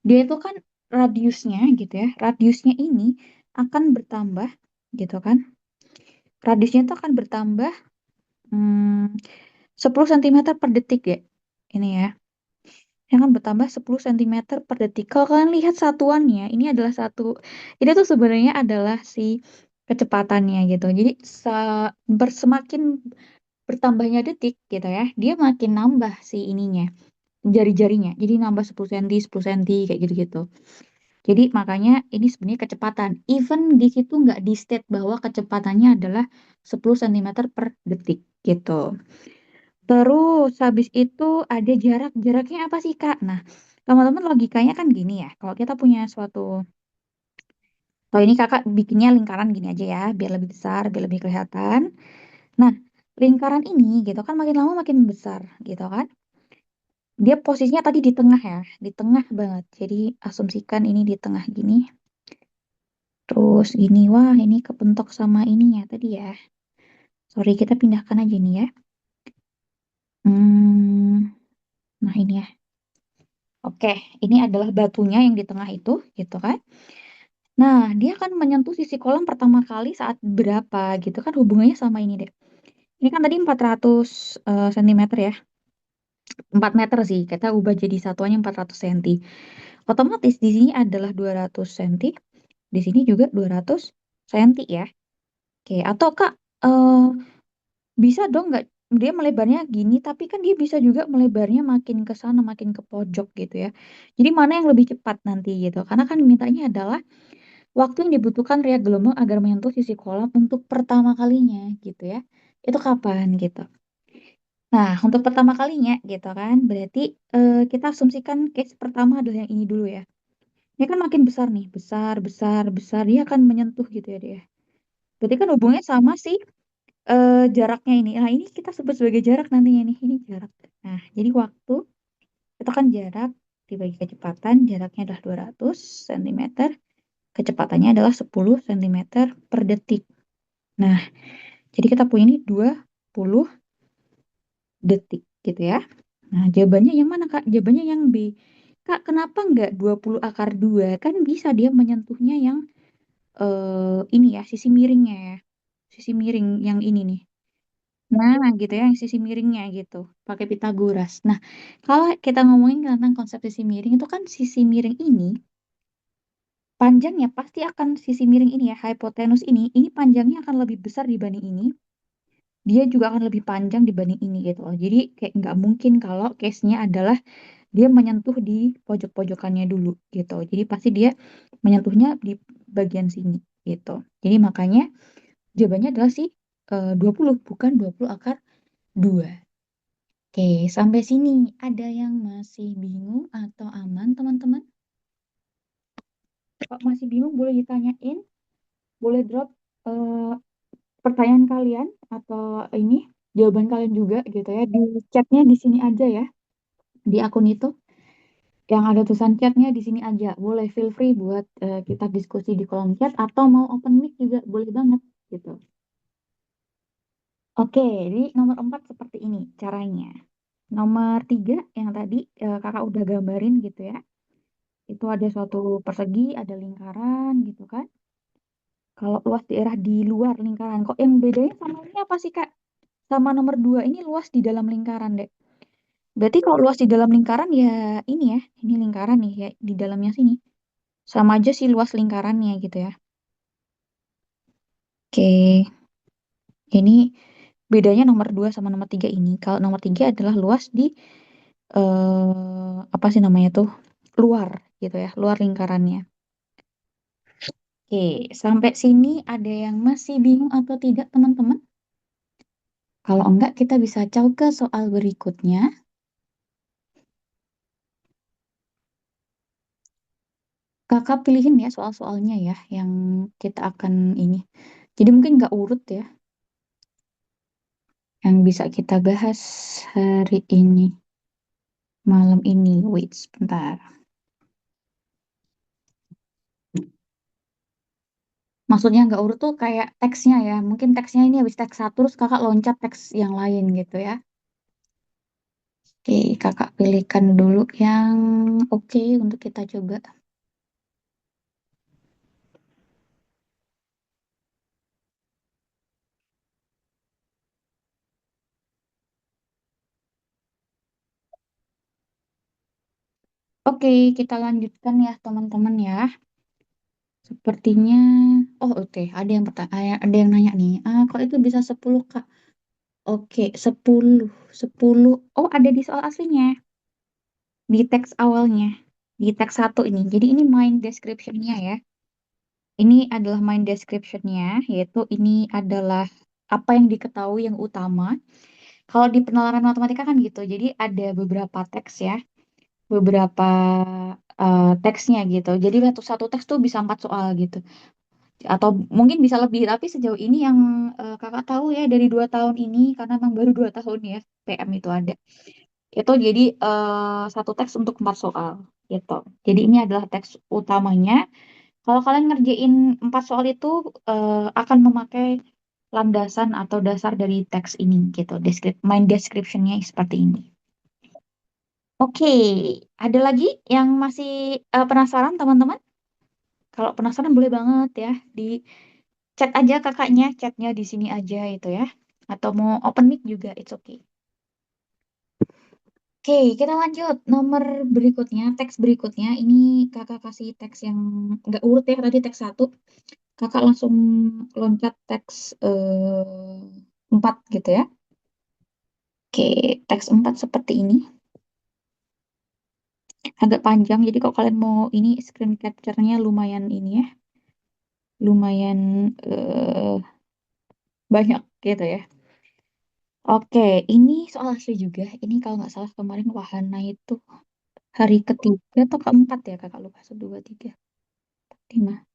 Dia itu kan radiusnya gitu ya. Radiusnya ini akan bertambah gitu kan. Radiusnya itu akan bertambah 10 cm per detik ya. Ini ya. Yang akan bertambah 10 cm per detik. Kalau kalian lihat satuannya, ini adalah ini tuh sebenarnya adalah si kecepatannya gitu. Jadi semakin bertambahnya detik gitu ya, dia makin nambah si ininya, jari-jarinya. Jadi nambah 10 cm, 10 cm kayak gitu-gitu. Jadi makanya ini sebenarnya kecepatan. Even di situ nggak di state bahwa kecepatannya adalah 10 cm per detik gitu. Terus habis itu ada jarak. Jaraknya apa sih, Kak? Nah, teman-teman logikanya kan gini ya. Kalau kita punya kalau ini Kakak bikinnya lingkaran gini aja ya, biar lebih besar, biar lebih kelihatan. Nah, lingkaran ini gitu kan makin lama makin besar gitu kan. Dia posisinya tadi di tengah ya, di tengah banget. Jadi asumsikan ini di tengah gini. Terus gini, wah ini kepentok sama ininya tadi ya. Sorry, kita pindahkan aja nih ya. Hmm, nah ini ya. Oke, ini adalah batunya yang di tengah itu, gitu kan. Nah, dia akan menyentuh sisi kolam pertama kali saat berapa gitu kan hubungannya sama ini deh. Ini kan tadi 400 cm ya. 4 meter sih, kita ubah jadi satuannya 400 cm. Otomatis di sini adalah 200 cm, di sini juga 200 cm ya. Oke, atau Kak, eh, bisa dong nggak dia melebarnya gini, tapi kan dia bisa juga melebarnya makin ke sana, makin ke pojok gitu ya. Jadi mana yang lebih cepat nanti gitu. Karena kan mintanya adalah waktu yang dibutuhkan riak gelombang agar menyentuh sisi kolam untuk pertama kalinya gitu ya. Itu kapan gitu. Nah, untuk pertama kalinya gitu kan, berarti kita asumsikan case pertama adalah yang ini dulu ya. Ini kan makin besar nih, besar, besar, besar, dia akan menyentuh gitu ya dia. Berarti kan hubungannya sama sih jaraknya ini. Nah, ini kita sebut sebagai jarak nantinya nih. Ini jarak. Nah, jadi waktu itu kan jarak dibagi kecepatan, jaraknya adalah 200 cm, kecepatannya adalah 10 cm per detik. Nah, jadi kita punya ini 20 detik gitu ya. Nah, jawabannya yang mana, Kak? Jawabannya yang B. Kak, kenapa nggak 20 akar 2? Kan bisa dia menyentuhnya yang ini ya, sisi miringnya ya. Sisi miring yang ini nih. Nah, gitu ya, yang sisi miringnya gitu, pakai Pitagoras. Nah, kalau kita ngomongin tentang konsep sisi miring itu kan sisi miring ini panjangnya pasti akan sisi miring ini ya, hypotenus ini panjangnya akan lebih besar dibanding ini. Dia juga akan lebih panjang dibanding ini gitu loh. Jadi kayak nggak mungkin kalau case-nya adalah dia menyentuh di pojok-pojokannya dulu gitu. Jadi pasti dia menyentuhnya di bagian sini gitu. Jadi makanya jawabannya adalah si 20, bukan 20 akar 2. Oke, sampai sini ada yang masih bingung atau aman teman-teman? Kalau masih bingung boleh ditanyain, boleh drop eh, pertanyaan kalian atau ini jawaban kalian juga gitu ya di chatnya di sini aja ya, di akun itu yang ada tulisan chatnya di sini aja. Boleh feel free buat kita diskusi di kolom chat atau mau open mic juga boleh banget gitu. Oke, di nomor 4 seperti ini caranya. Nomor 3 yang tadi kakak udah gambarin gitu ya. Itu ada suatu persegi, ada lingkaran gitu kan. Kalau luas daerah di luar lingkaran, kok yang bedanya sama ini apa sih Kak? Sama nomor 2 ini luas di dalam lingkaran deh. Berarti kalau luas di dalam lingkaran ya ini ya, ini lingkaran nih ya di dalamnya sini. Sama aja sih luas lingkarannya gitu ya. Oke, ini bedanya nomor 2 sama nomor 3 ini. Kalau nomor 3 adalah luas di apa sih namanya tuh? Luar gitu ya, luar lingkarannya. Oke, sampai sini ada yang masih bingung atau tidak teman-teman? Kalau enggak kita bisa cau ke soal berikutnya. Kakak pilihin ya soal-soalnya ya yang kita akan ini. Jadi mungkin nggak urut ya yang bisa kita bahas hari ini, malam ini. Wait, sebentar. Maksudnya nggak urut tuh kayak teksnya ya. Mungkin teksnya ini habis teks satu terus kakak loncat teks yang lain gitu ya. Oke, kakak pilihkan dulu yang oke untuk kita coba. Oke, kita lanjutkan ya teman-teman ya. Sepertinya, oh oke, ada yang nanya nih. Ah, kok itu bisa 10 Kak? Oke, 10, 10. Oh, ada di soal aslinya, di teks awalnya, di teks satu ini. Jadi ini main description-nya ya. Ini adalah main description-nya, yaitu ini adalah apa yang diketahui yang utama. Kalau di penalaran matematika kan gitu. Jadi ada beberapa teks ya, beberapa teksnya gitu. Jadi satu teks tuh bisa 4 soal gitu. Atau mungkin bisa lebih, tapi sejauh ini yang kakak tahu ya dari 2 tahun ini, karena memang baru 2 tahun ya PM itu ada. Itu jadi satu teks untuk 4 soal gitu. Jadi ini adalah teks utamanya. Kalau kalian ngerjain 4 soal itu akan memakai landasan atau dasar dari teks ini gitu. Main description-nya seperti ini. Oke, ada lagi yang masih penasaran teman-teman? Kalau penasaran boleh banget ya di chat aja kakaknya, chatnya di sini aja itu ya. Atau mau open mic juga, it's okay. Oke, kita lanjut. Nomor berikutnya, teks berikutnya. Ini kakak kasih teks yang nggak urut ya, tadi teks satu. Kakak langsung loncat teks 4 gitu ya. Oke, teks 4 seperti ini. Agak panjang, jadi kalau kalian mau ini screen capture-nya lumayan ini ya. Lumayan banyak gitu ya. Oke, ini soal asli juga. Ini kalau nggak salah kemarin wahana itu hari ketiga atau keempat ya kakak lupa. Satu, dua, tiga, lima.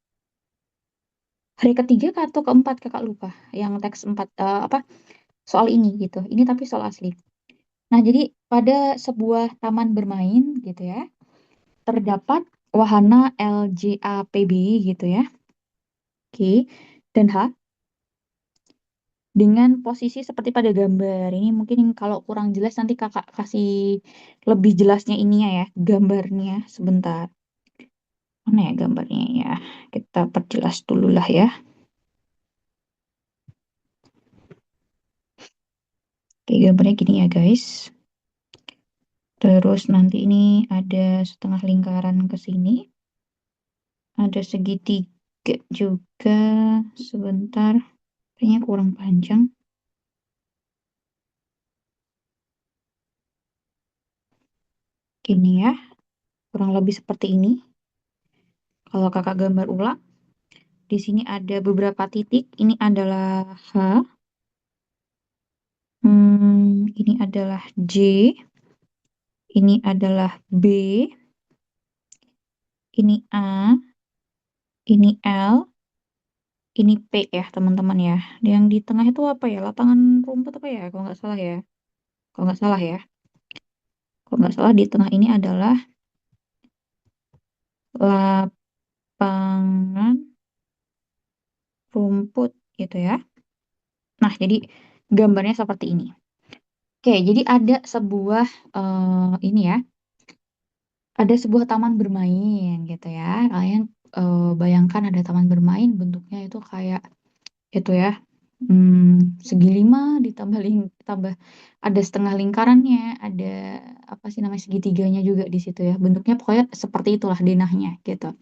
Hari ketiga atau keempat kakak lupa. Yang teks empat apa soal ini gitu. Ini tapi soal asli. Nah jadi pada sebuah taman bermain gitu ya, terdapat wahana LJAPB gitu ya. Oke. Dan H dengan posisi seperti pada gambar. Ini mungkin kalau kurang jelas nanti kakak kasih lebih jelasnya ini ya, gambarnya sebentar. Mana ya gambarnya ya? Kita perjelas dulu lah ya. Oke, gambarnya gini ya guys. Terus nanti ini ada setengah lingkaran ke sini. Ada segitiga juga. Sebentar. Kayaknya kurang panjang. Gini ya. Kurang lebih seperti ini. Kalau kakak gambar ulang. Di sini ada beberapa titik. Ini adalah H. Ini adalah J. Ini adalah B. Ini A. Ini L. Ini P ya teman-teman ya. Yang di tengah itu apa ya? Lapangan rumput apa ya? Kalau nggak salah ya. Kalau nggak salah ya. Kalau nggak salah di tengah ini adalah lapangan rumput gitu ya. Nah, jadi gambarnya seperti ini. Oke, jadi ada sebuah ini ya, ada sebuah taman bermain gitu ya. Kalian bayangkan ada taman bermain bentuknya itu kayak itu ya. Segi lima ditambah ada setengah lingkarannya, ada apa sih namanya segitiganya juga di situ ya. Bentuknya pokoknya seperti itulah denahnya gitu.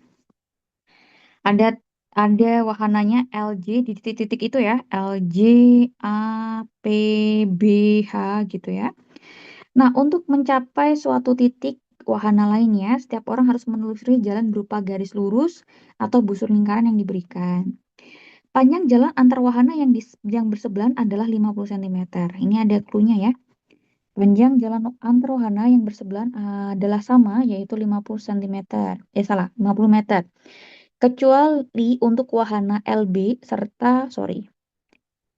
Ada ada wahananya LJ di titik-titik itu ya, LJ A P B H gitu ya. Nah, untuk mencapai suatu titik wahana lainnya, setiap orang harus menelusuri jalan berupa garis lurus atau busur lingkaran yang diberikan. Panjang jalan antar wahana yang bersebelahan adalah 50 cm. Ini ada clue-nya ya. Panjang jalan antar wahana yang bersebelahan adalah sama, yaitu 50 cm. Salah, 50 meter. Kecuali untuk wahana LB sorry,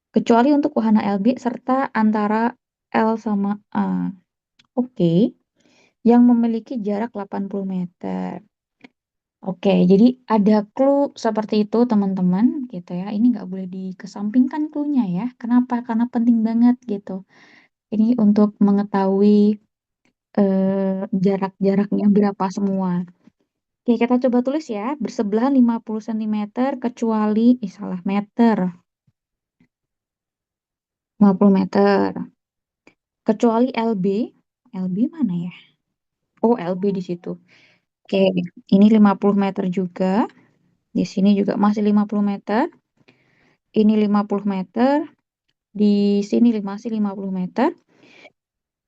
kecuali untuk wahana LB serta antara L sama A. Oke, yang memiliki jarak 80 meter. Oke, jadi ada clue seperti itu teman-teman gitu ya. Ini nggak boleh dikesampingkan clue-nya ya. Kenapa? Karena penting banget gitu. Ini untuk mengetahui jarak-jaraknya berapa semua. Oke, kita coba tulis ya. Bersebelahan 50 cm kecuali, salah meter. 50 meter. Kecuali LB. LB mana ya? Oh, LB di situ. Oke, ini 50 meter juga. Di sini juga masih 50 meter. Ini 50 meter. Di sini masih 50 meter.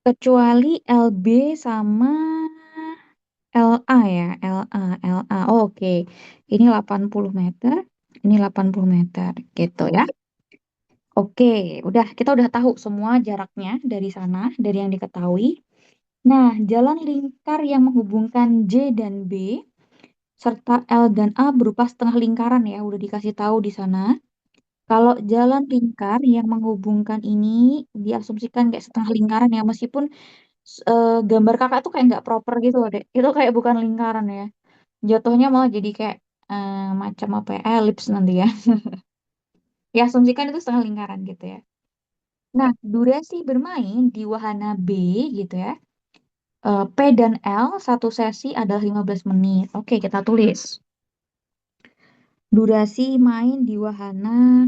Kecuali LB sama LA ya. LA. Oh, oke. Ini 80 meter. Ini 80 meter. Gitu ya. Oke, kita udah tahu semua jaraknya dari sana, dari yang diketahui. Nah, jalan lingkar yang menghubungkan J dan B serta L dan A berupa setengah lingkaran ya, udah dikasih tahu di sana. Kalau jalan lingkar yang menghubungkan ini diasumsikan kayak setengah lingkaran ya, meskipun gambar kakak tuh kayak nggak proper gitu loh, Dek. Itu kayak bukan lingkaran ya. Jatuhnya malah jadi kayak macam apa ya, elips nanti ya. Diasumsikan itu setengah lingkaran gitu ya. Nah, durasi bermain di wahana B gitu ya. P dan L satu sesi adalah 15 menit. Oke, kita tulis. Durasi main di wahana,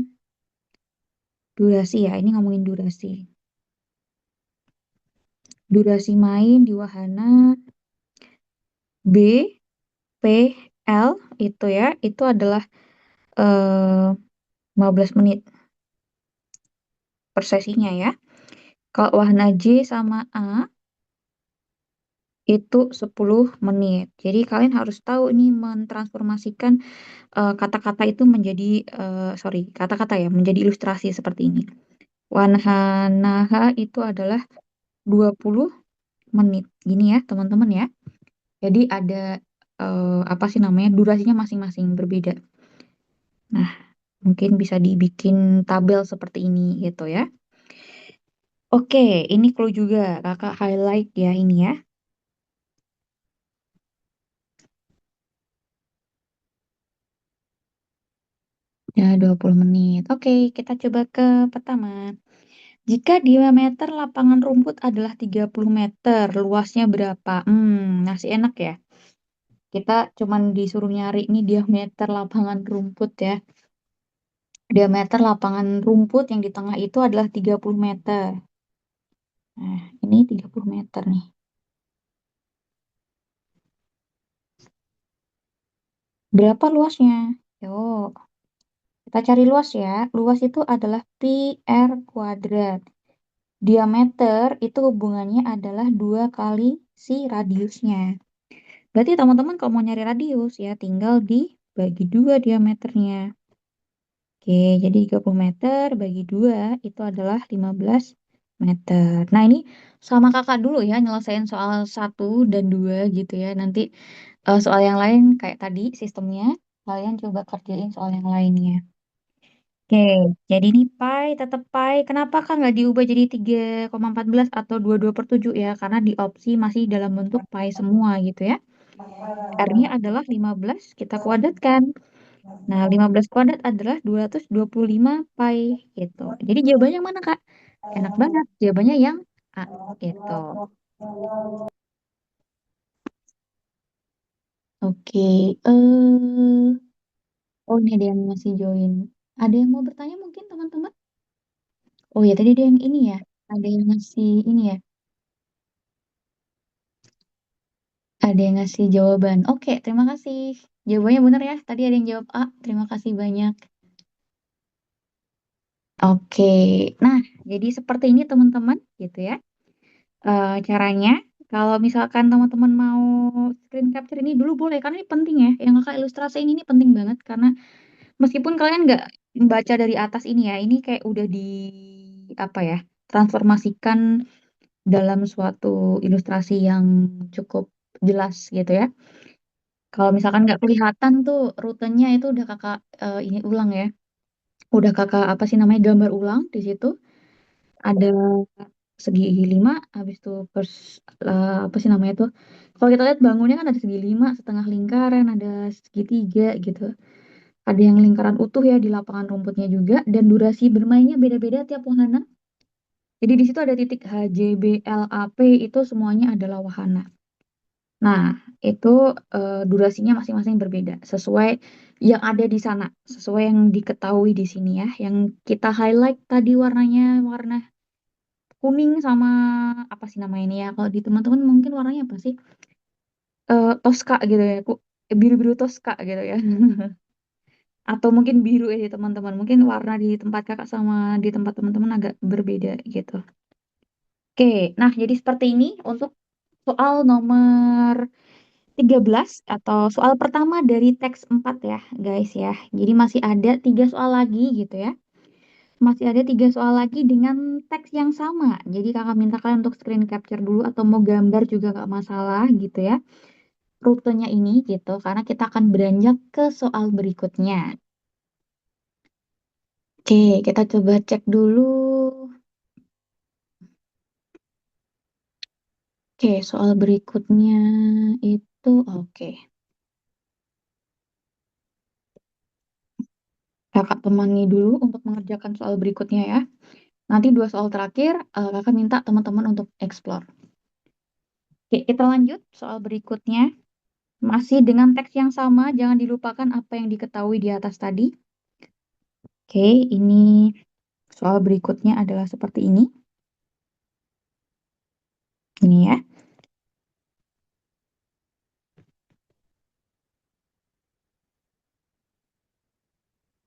durasi ya, ini ngomongin durasi. Durasi main di wahana B, P, L itu ya, itu adalah eh, 15 menit per sesinya ya. Kalau wahana J sama A itu 10 menit. Jadi kalian harus tahu ini mentransformasikan kata-kata itu menjadi, sorry, kata-kata ya, menjadi ilustrasi seperti ini. Wanhanaha itu adalah 20 menit. Gini ya, teman-teman ya. Jadi ada apa sih namanya? Durasinya masing-masing berbeda. Nah, mungkin bisa dibikin tabel seperti ini gitu ya. Oke, ini clue juga. Kakak highlight ya ini ya. Ya, 20 menit. Oke, kita coba ke pertama. Jika diameter lapangan rumput adalah 30 meter, luasnya berapa? Masih enak ya. Kita cuman disuruh nyari nih diameter lapangan rumput ya. Diameter lapangan rumput yang di tengah itu adalah 30 meter. Nah, ini 30 meter nih. Berapa luasnya? Yuk, kita cari luas ya. Luas itu adalah pi r kuadrat. Diameter itu hubungannya adalah 2 kali si radiusnya. Berarti teman-teman kalau mau nyari radius ya tinggal dibagi 2 diameternya. Oke, jadi 30 meter bagi 2 itu adalah 15 meter. Nah, ini sama kakak dulu ya nyelesain soal 1 dan 2 gitu ya. Nanti soal yang lain kayak tadi sistemnya, kalian coba kerjain soal yang lainnya. Oke, jadi ini pi tetap pi. Kenapa kan nggak diubah jadi 3,14 atau 22/7 ya? Karena di opsi masih dalam bentuk pi semua gitu ya. R-nya adalah 15, kita kuadratkan. Nah, 15 kuadrat adalah 225 pi gitu. Jadi jawabannya mana, Kak? Enak banget. Jawabannya yang A gitu. Oke, oh ini ada yang masih join. Ada yang mau bertanya mungkin teman-teman? Oh ya, tadi ada yang ini ya. Ada yang ngasih ini ya. Ada yang ngasih jawaban. Oke, terima kasih. Jawabannya benar ya. Tadi ada yang jawab A. Terima kasih banyak. Oke, nah jadi seperti ini teman-teman gitu ya. Caranya, kalau misalkan teman-teman mau screen capture ini dulu boleh, karena ini penting ya. Yang kakak ilustrasiin ini penting banget karena meskipun kalian nggak baca dari atas ini ya, ini kayak udah di apa ya, transformasikan dalam suatu ilustrasi yang cukup jelas gitu ya. Kalau misalkan nggak kelihatan tuh rutenya itu udah kakak ini ulang ya. Udah kakak apa sih namanya gambar ulang di situ. Ada segi 5, habis itu apa sih namanya tuh. Kalau kita lihat bangunnya kan ada segi 5, setengah lingkaran, ada segitiga gitu. Ada yang lingkaran utuh ya di lapangan rumputnya juga, dan durasi bermainnya beda-beda tiap wahana. Jadi di situ ada titik H, J, B, L, A, P itu semuanya adalah wahana. Nah, itu durasinya masing-masing berbeda sesuai yang ada di sana, sesuai yang diketahui di sini ya. Yang kita highlight tadi warnanya warna kuning sama apa sih namanya ini ya? Kalau di teman-teman mungkin warnanya apa sih? Toska gitu ya. Biru-biru toska gitu ya. Atau mungkin biru ya teman-teman. Mungkin warna di tempat kakak sama di tempat teman-teman agak berbeda gitu. Oke, nah jadi seperti ini untuk soal nomor 13 atau soal pertama dari teks 4 ya guys ya. Jadi masih ada 3 soal lagi gitu ya. Masih ada 3 soal lagi dengan teks yang sama. Jadi kakak minta kalian untuk screen capture dulu atau mau gambar juga nggak masalah gitu ya. Rutenya ini gitu karena kita akan beranjak ke soal berikutnya. Oke, kita coba cek dulu. Oke, soal berikutnya itu oke. Kakak temani dulu untuk mengerjakan soal berikutnya ya. Nanti 2 soal terakhir, kakak minta teman-teman untuk explore. Oke, kita lanjut soal berikutnya. Masih dengan teks yang sama, jangan dilupakan apa yang diketahui di atas tadi. Oke, ini soal berikutnya adalah seperti ini. Ini ya.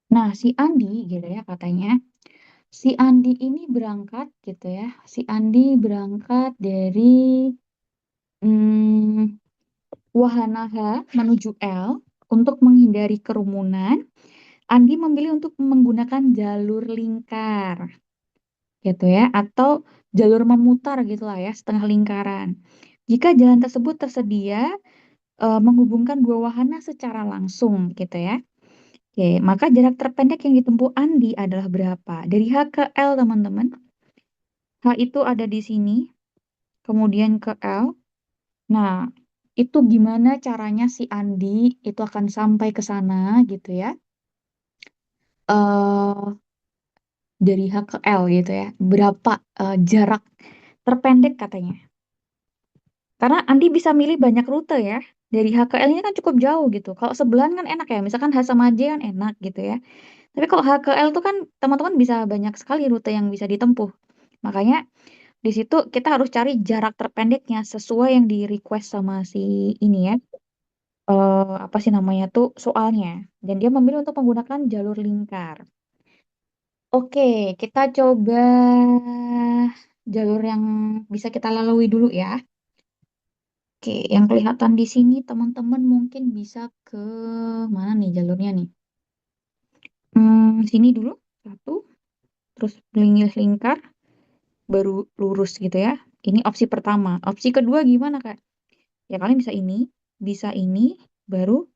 Nah, si Andi gitu ya katanya. Si Andi ini berangkat gitu ya. Si Andi berangkat dari hmm, wahana H menuju L untuk menghindari kerumunan. Andi memilih untuk menggunakan jalur lingkar gitu ya, atau jalur memutar gitulah ya, setengah lingkaran. Jika jalan tersebut tersedia menghubungkan 2 wahana secara langsung gitu ya. Oke, maka jarak terpendek yang ditempuh Andi adalah berapa? Dari H ke L, teman-teman. H itu ada di sini, kemudian ke L. Nah, itu gimana caranya si Andi itu akan sampai ke sana gitu ya. eh dari H ke L gitu ya. Berapa jarak terpendek katanya. Karena Andi bisa milih banyak rute ya. Dari H ke L ini kan cukup jauh gitu. Kalau sebelahan kan enak ya. Misalkan H sama J kan enak gitu ya. Tapi kalau H ke L tuh kan teman-teman bisa banyak sekali rute yang bisa ditempuh. Makanya di situ kita harus cari jarak terpendeknya sesuai yang di request sama si ini ya. apa sih namanya tuh soalnya. Dan dia memilih untuk menggunakan jalur lingkar. Oke, kita coba jalur yang bisa kita lalui dulu ya. Oke, yang kelihatan di sini teman-teman mungkin bisa ke mana nih jalurnya nih? Sini dulu, satu, terus lingkar, baru lurus gitu ya. Ini opsi pertama. Opsi kedua gimana, Kak? Ya kalian bisa ini, baru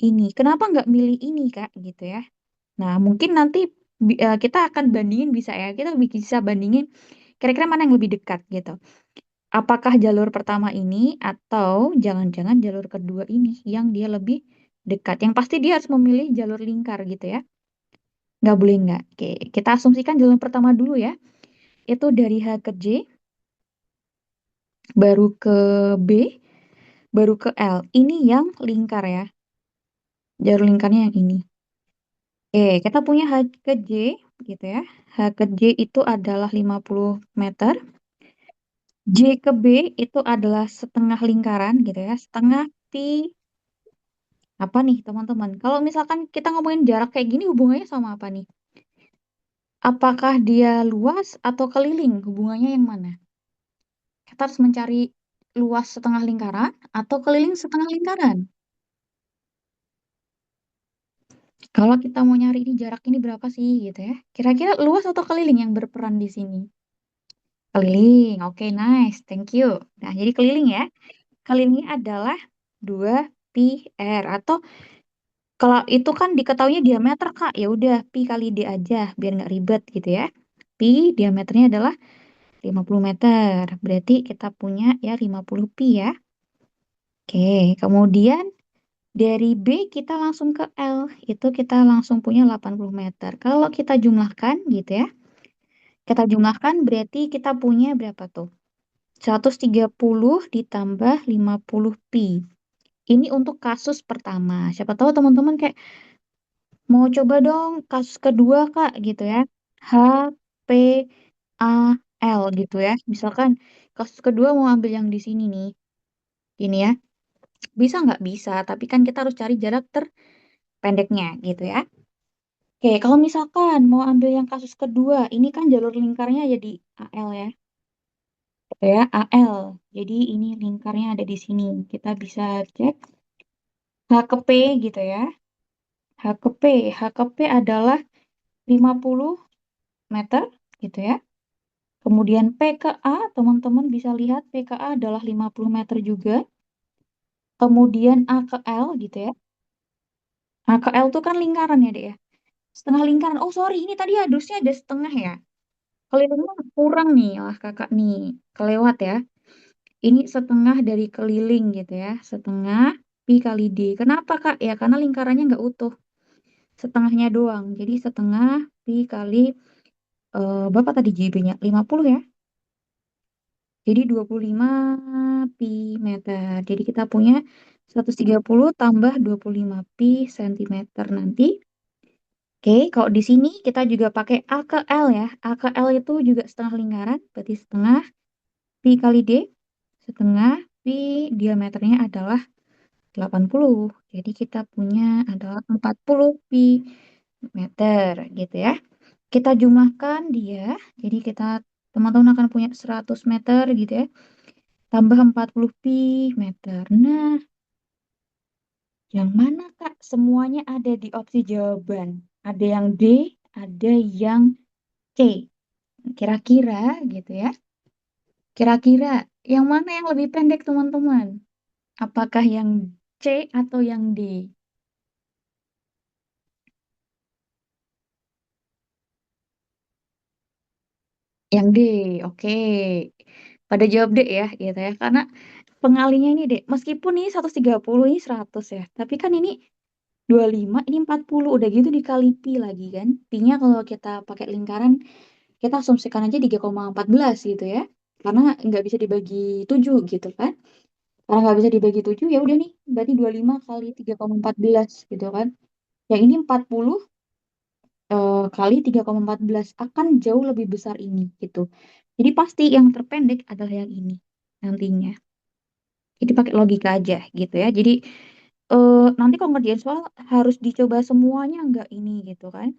ini. Kenapa nggak milih ini, Kak? Gitu ya. Nah, mungkin nanti kita akan bandingin bisa ya. Kita bisa bandingin kira-kira mana yang lebih dekat gitu. Apakah jalur pertama ini atau jangan-jangan jalur kedua ini yang dia lebih dekat. Yang pasti dia harus memilih jalur lingkar gitu ya. Nggak boleh nggak. Oke, kita asumsikan jalur pertama dulu ya. Itu dari H ke J, baru ke B, baru ke L. Ini yang lingkar ya. Jalur lingkarnya yang ini. Oke, kita punya H ke J gitu ya. H ke J itu adalah 50 meter. J ke B itu adalah setengah lingkaran gitu ya. Setengah pi apa nih teman-teman? Kalau misalkan kita ngomongin jarak kayak gini hubungannya sama apa nih? Apakah dia luas atau keliling? Hubungannya yang mana? Kita harus mencari luas setengah lingkaran atau keliling setengah lingkaran. Kalau kita mau nyari ini jarak ini berapa sih gitu ya. Kira-kira luas atau keliling yang berperan di sini? Keliling. Oke, nice. Thank you. Nah, jadi keliling ya. Kelilingnya adalah 2 pi r atau kalau itu kan diketahuinya diameter, Kak. Ya udah pi kali d aja biar nggak ribet gitu ya. Pi diameternya adalah 50 meter. Berarti kita punya ya 50 pi ya. Oke, kemudian dari B kita langsung ke L. Itu kita langsung punya 80 meter. Kalau kita jumlahkan gitu ya. Kita jumlahkan berarti kita punya berapa tuh? 130 ditambah 50 pi. Ini untuk kasus pertama. Siapa tahu teman-teman kayak mau coba dong kasus kedua Kak gitu ya. H, P, A, L gitu ya. Misalkan kasus kedua mau ambil yang di sini nih. Ini ya. Bisa nggak? Bisa. Tapi kan kita harus cari jarak terpendeknya gitu ya. Oke, kalau misalkan mau ambil yang kasus kedua, ini kan jalur lingkarnya jadi AL ya. Gitu ya, AL. Jadi ini lingkarnya ada di sini. Kita bisa cek H ke P gitu ya. H ke P. H ke P adalah 50 meter gitu ya. Kemudian P ke A, teman-teman bisa lihat P ke A adalah 50 meter juga. Kemudian A ke L gitu ya. A ke L itu kan lingkaran ya, Dek ya. Setengah lingkaran. Oh, sorry, ini tadi harusnya ada setengah ya. Kalau itu mah kurang nih lah kakak nih. Kelewat ya. Ini setengah dari keliling gitu ya. Setengah pi kali D. Kenapa, Kak? Ya, karena lingkarannya nggak utuh. Setengahnya doang. Jadi setengah pi kali, berapa tadi JB-nya? 50 ya. Jadi 25 pi meter. Jadi kita punya 130 tambah 25 pi sentimeter nanti. Oke, kalau di sini kita juga pakai A ke L ya. A ke L itu juga setengah lingkaran. Berarti setengah pi kali D. Setengah pi diameternya adalah 80. Jadi kita punya adalah 40 pi meter gitu ya. Kita jumlahkan dia. Jadi kita teman-teman akan punya 100 meter gitu ya. Tambah 40 pi meter. Nah, yang mana Kak? Semuanya ada di opsi jawaban. Ada yang D, ada yang C. Kira-kira gitu ya. Kira-kira yang mana yang lebih pendek teman-teman? Apakah yang C atau yang D? Yang D, oke. Pada jawab D ya, gitu ya. Karena pengalinya ini D, meskipun ini 130 ini 100 ya. Tapi kan ini 25 ini 40. Udah gitu dikali pi lagi kan. Pi-nya kalau kita pakai lingkaran, kita asumsikan aja 3,14 gitu ya. Karena nggak bisa dibagi 7 gitu kan. Karena nggak bisa dibagi 7 ya udah nih. Berarti 25 kali 3,14 gitu kan. Yang ini 40 kali 3,14 akan jauh lebih besar ini gitu. Jadi pasti yang terpendek adalah yang ini nantinya. Jadi pakai logika aja gitu ya. Jadi nanti kalau ngerjain soal harus dicoba semuanya nggak ini gitu kan.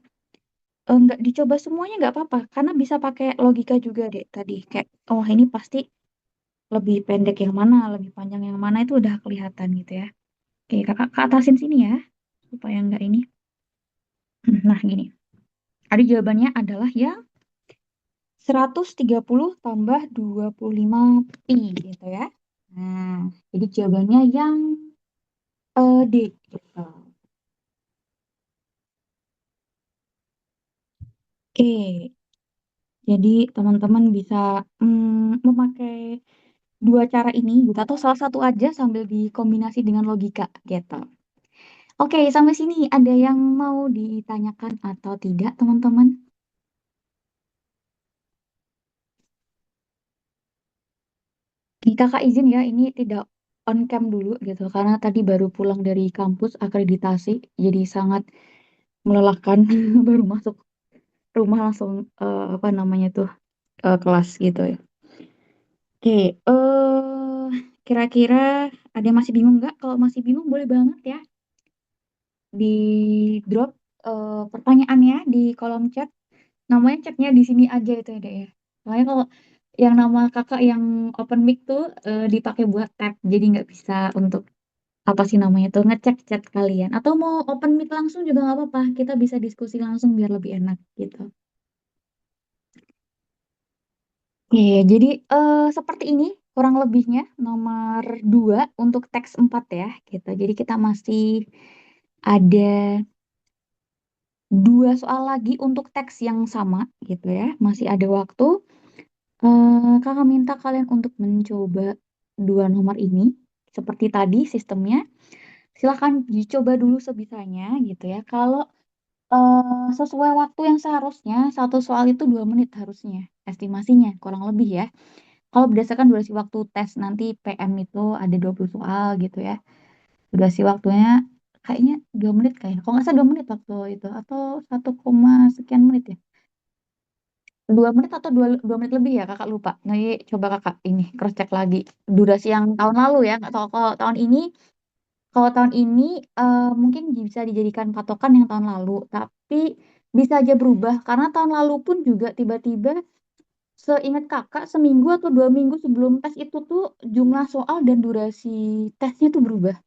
Nggak dicoba semuanya nggak apa-apa, karena bisa pakai logika juga deh tadi. Kayak, oh ini pasti lebih pendek yang mana, lebih panjang yang mana itu udah kelihatan gitu ya. Oke, kakak ke atasin sini ya, supaya nggak ini. Nah, gini. Ada jawabannya adalah yang 130 tambah 25 pi gitu ya. Nah, jadi jawabannya yang D gitu. Oke, jadi teman-teman bisa memakai dua cara ini gitu, atau salah satu aja sambil dikombinasi dengan logika gitu. Oke, sampai sini ada yang mau ditanyakan atau tidak, teman-teman? Ini kakak izin ya, ini tidak on cam dulu gitu, karena tadi baru pulang dari kampus akreditasi, jadi sangat melelahkan. Baru masuk rumah langsung apa namanya tuh kelas gitu ya. Oke, kira-kira ada yang masih bingung nggak? Kalau masih bingung boleh banget ya di drop pertanyaannya di kolom chat. Namanya chatnya di sini aja itu ya, Dek ya. Soalnya kalau yang nama kakak yang open mic tuh dipakai buat tab, jadi nggak bisa untuk apa sih namanya tuh ngecek chat kalian. Atau mau open mic langsung juga nggak apa-apa. Kita bisa diskusi langsung biar lebih enak gitu. Iya, jadi seperti ini kurang lebihnya nomor 2 untuk teks 4 ya gitu. Jadi kita masih ada dua soal lagi untuk teks yang sama gitu ya. Masih ada waktu. Kakak minta kalian untuk mencoba dua nomor ini. Seperti tadi sistemnya. Silahkan dicoba dulu sebisanya gitu ya. Kalau sesuai waktu yang seharusnya, satu soal itu 2 menit harusnya. Estimasinya kurang lebih ya. Kalau berdasarkan durasi waktu tes nanti PM itu ada 20 soal gitu ya. Durasi waktunya kayaknya 2 menit kayaknya. Kalau nggak salah 2 menit waktu itu. Atau 1, sekian menit ya. 2 menit atau dua menit lebih ya kakak lupa. Nanti coba kakak ini cross check lagi. Durasi yang tahun lalu ya. Nggak tahu kalau tahun ini. Kalau tahun ini mungkin bisa dijadikan patokan yang tahun lalu. Tapi bisa aja berubah. Karena tahun lalu pun juga tiba-tiba seingat kakak, seminggu atau 2 minggu sebelum tes itu tuh jumlah soal dan durasi tesnya tuh berubah.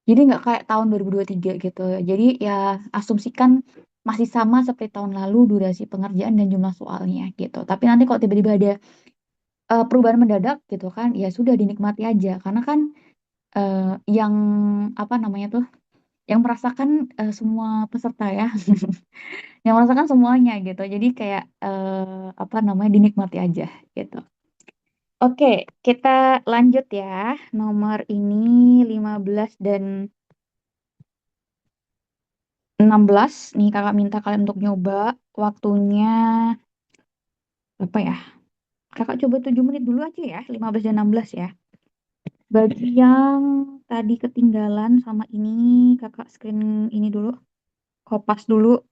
Jadi nggak kayak tahun 2023 gitu. Jadi ya asumsikan masih sama seperti tahun lalu durasi pengerjaan dan jumlah soalnya gitu. Tapi nanti kalau tiba-tiba ada perubahan mendadak gitu kan, ya sudah dinikmati aja. Karena kan eh, yang apa namanya tuh, yang merasakan semua peserta ya, yang merasakan semuanya gitu. Jadi kayak apa namanya dinikmati aja gitu. Oke, kita lanjut ya. Nomor ini 15 dan 16. Nih kakak minta kalian untuk nyoba. Waktunya apa ya? Kakak coba 7 menit dulu aja ya. 15 dan 16 ya. Bagi yang tadi ketinggalan sama ini, kakak screen ini dulu. Kopas dulu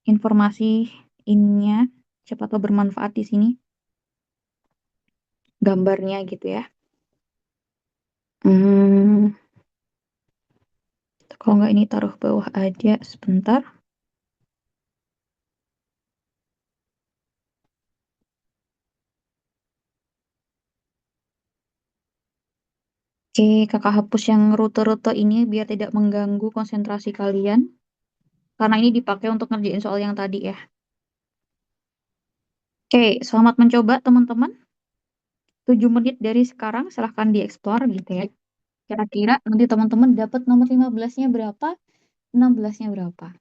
informasi ininya. Siapa tahu bermanfaat di sini. Gambarnya gitu ya. Hmm, kalau nggak ini taruh bawah aja sebentar. Oke, kakak hapus yang rute-rute ini biar tidak mengganggu konsentrasi kalian. Karena ini dipakai untuk ngerjain soal yang tadi ya. Oke, selamat mencoba teman-teman. 7 menit dari sekarang silahkan dieksplor gitu ya. Kira-kira nanti teman-teman dapat nomor 15-nya berapa, 16-nya berapa.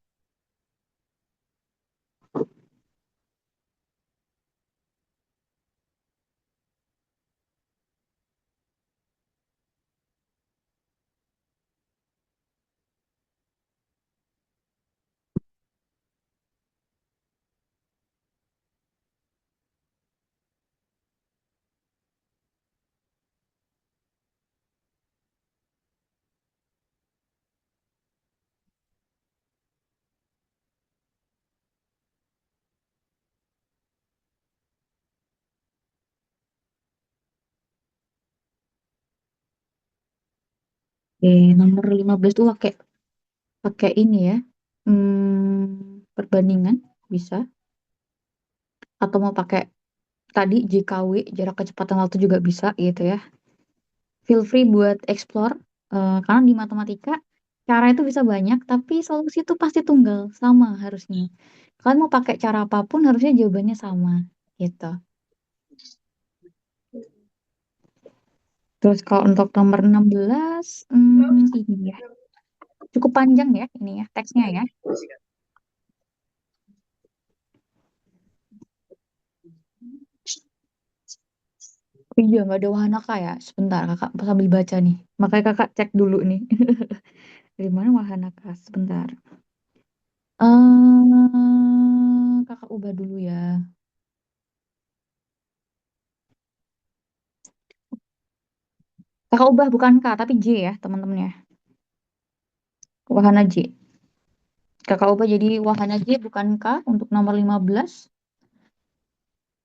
Nomor 15 tuh pakai pakai ini ya. Perbandingan bisa atau mau pakai tadi JKW, jarak kecepatan waktu juga bisa gitu ya. Feel free buat explore, karena di matematika cara itu bisa banyak, tapi solusi itu pasti tunggal, sama harusnya. Kalian mau pakai cara apapun, harusnya jawabannya sama, gitu. Terus kalau untuk nomor 16, ini ya, cukup panjang ya ini ya, teksnya ya. Iya, nggak ada wahana kak ya. Sebentar, kakak sambil baca nih. Makanya kakak cek dulu nih. Dari mana wahana kak? Sebentar. Kakak ubah dulu ya. Kakak ubah bukan K, tapi J ya, teman-temannya. Wahana J. Kakak ubah jadi wahana J bukan K untuk nomor 15.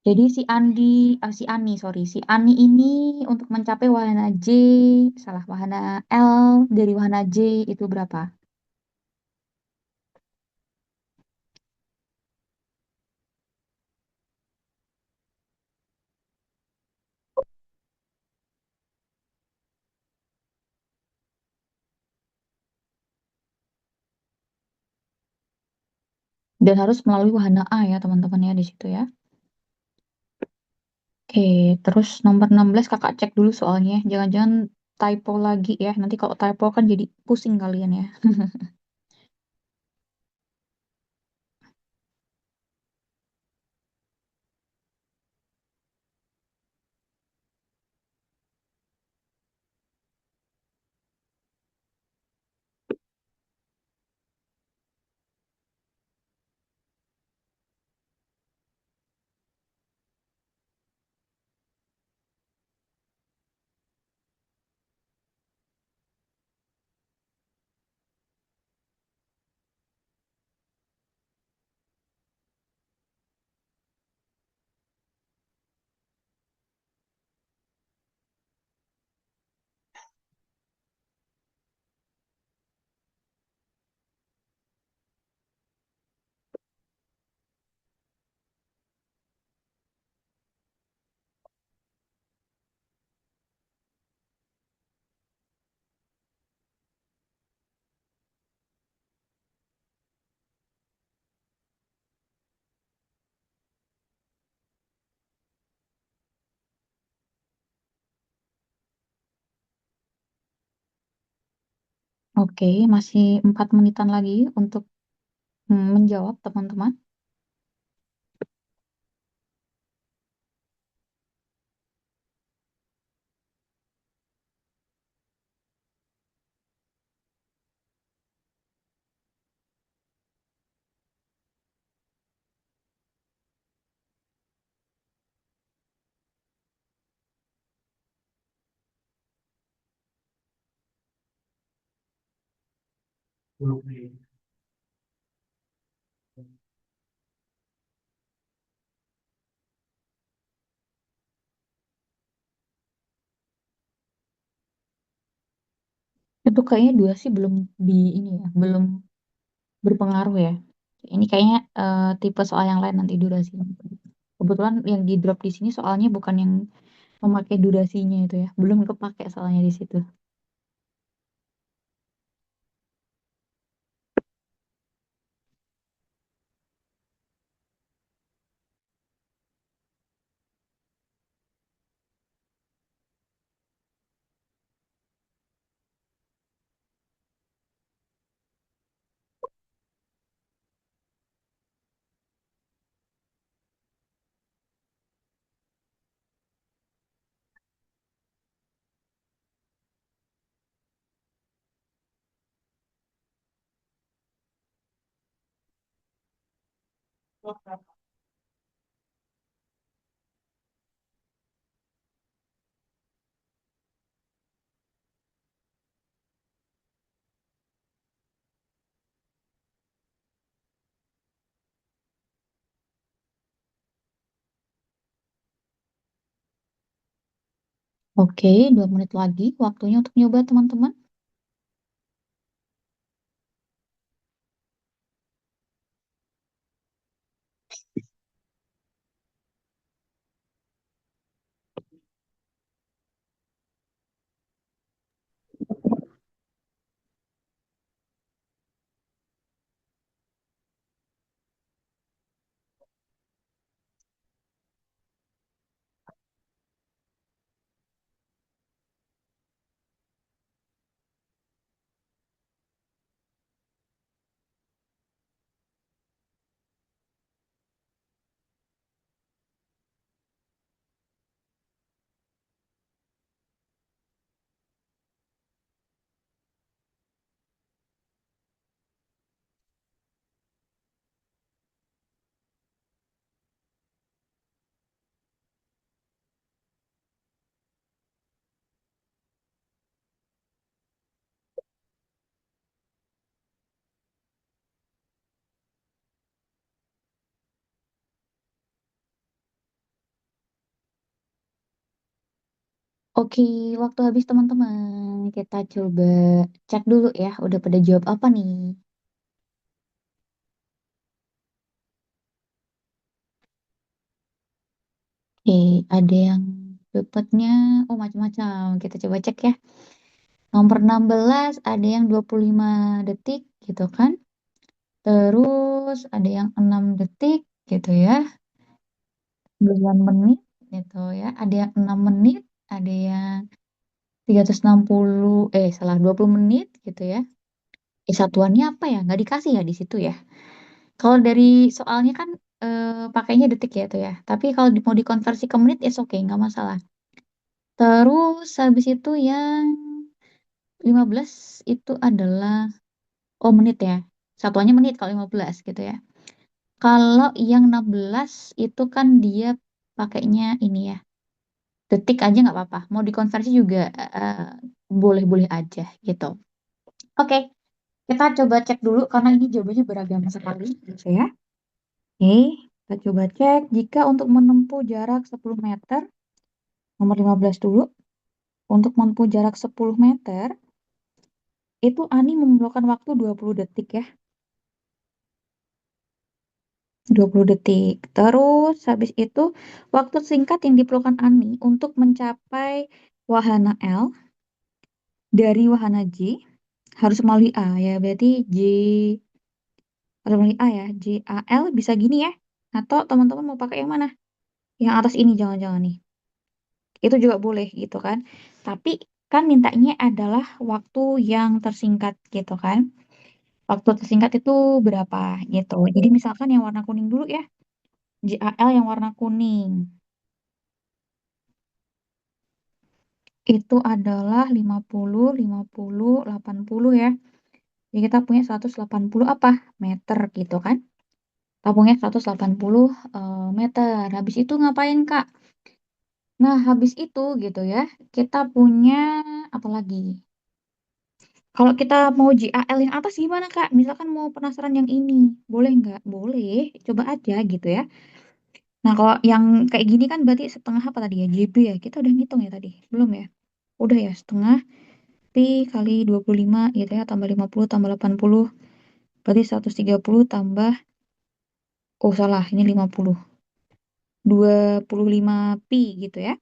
Jadi si Ani, sorry. Si Ani ini untuk mencapai wahana J, salah, wahana L dari wahana J itu berapa? Dan harus melalui wahana A ya, teman-teman ya di situ ya. Oke, terus nomor 16 kakak cek dulu soalnya. Jangan-jangan typo lagi ya. Nanti kalau typo kan jadi pusing kalian ya. Oke, masih 4 menitan lagi untuk menjawab teman-teman. Itu kayaknya durasi belum di ini ya, belum berpengaruh ya. Ini kayaknya tipe soal yang lain nanti durasinya. Kebetulan yang di drop di sini soalnya bukan yang memakai durasinya itu ya. Belum kepake soalnya di situ. Oke, 2 menit lagi waktunya untuk nyoba teman-teman. Oke, waktu habis teman-teman. Kita coba cek dulu ya, udah pada jawab apa nih? Oke, ada yang dapatnya, oh macam-macam. Kita coba cek ya. Nomor 16 ada yang 25 detik gitu kan. Terus ada yang 6 detik gitu ya. 9 menit gitu ya. Ada yang 6 menit, ada yang 360 salah 20 menit gitu ya. Satuannya apa ya? Nggak dikasih ya di situ ya. Kalau dari soalnya kan pakainya detik ya itu ya. Tapi kalau mau dikonversi ke menit, oke, nggak masalah. Terus habis itu yang 15 itu adalah, oh menit ya. Satuannya menit kalau 15 gitu ya. Kalau yang 16 itu kan dia pakainya ini ya. Detik aja nggak apa-apa. Mau dikonversi juga boleh-boleh aja gitu. Oke, kita coba cek dulu karena ini jawabannya beragam sekali gitu ya. Oke, kita coba cek jika untuk menempuh jarak 10 meter, nomor 15 dulu. Untuk menempuh jarak 10 meter, itu Ani memerlukan waktu 20 detik ya. 20 detik. Terus habis itu waktu singkat yang diperlukan Ani untuk mencapai wahana L dari wahana J harus melalui A ya. Berarti J harus melalui A ya. J A L bisa gini ya. Atau teman-teman mau pakai yang mana? Yang atas ini jangan-jangan nih. Itu juga boleh gitu kan. Tapi kan mintanya adalah waktu yang tersingkat gitu kan. Waktu tersingkat itu berapa gitu. Jadi misalkan yang warna kuning dulu ya. JAL yang warna kuning. Itu adalah 50, 80 ya. Jadi kita punya 180 apa? Meter gitu kan. Kita punya 180 meter. Habis itu ngapain Kak? Nah, habis itu gitu ya, kita punya apa lagi? Kalau kita mau JAL yang atas gimana Kak? Misalkan mau penasaran yang ini, boleh nggak? Boleh, coba aja gitu ya. Nah, kalau yang kayak gini kan berarti setengah apa tadi ya? JB ya, kita udah ngitung ya tadi? Belum ya? Udah ya, setengah Pi kali 25 gitu ya, tambah 50 tambah 80, berarti 130 tambah, oh salah, ini 50. 25 Pi gitu ya.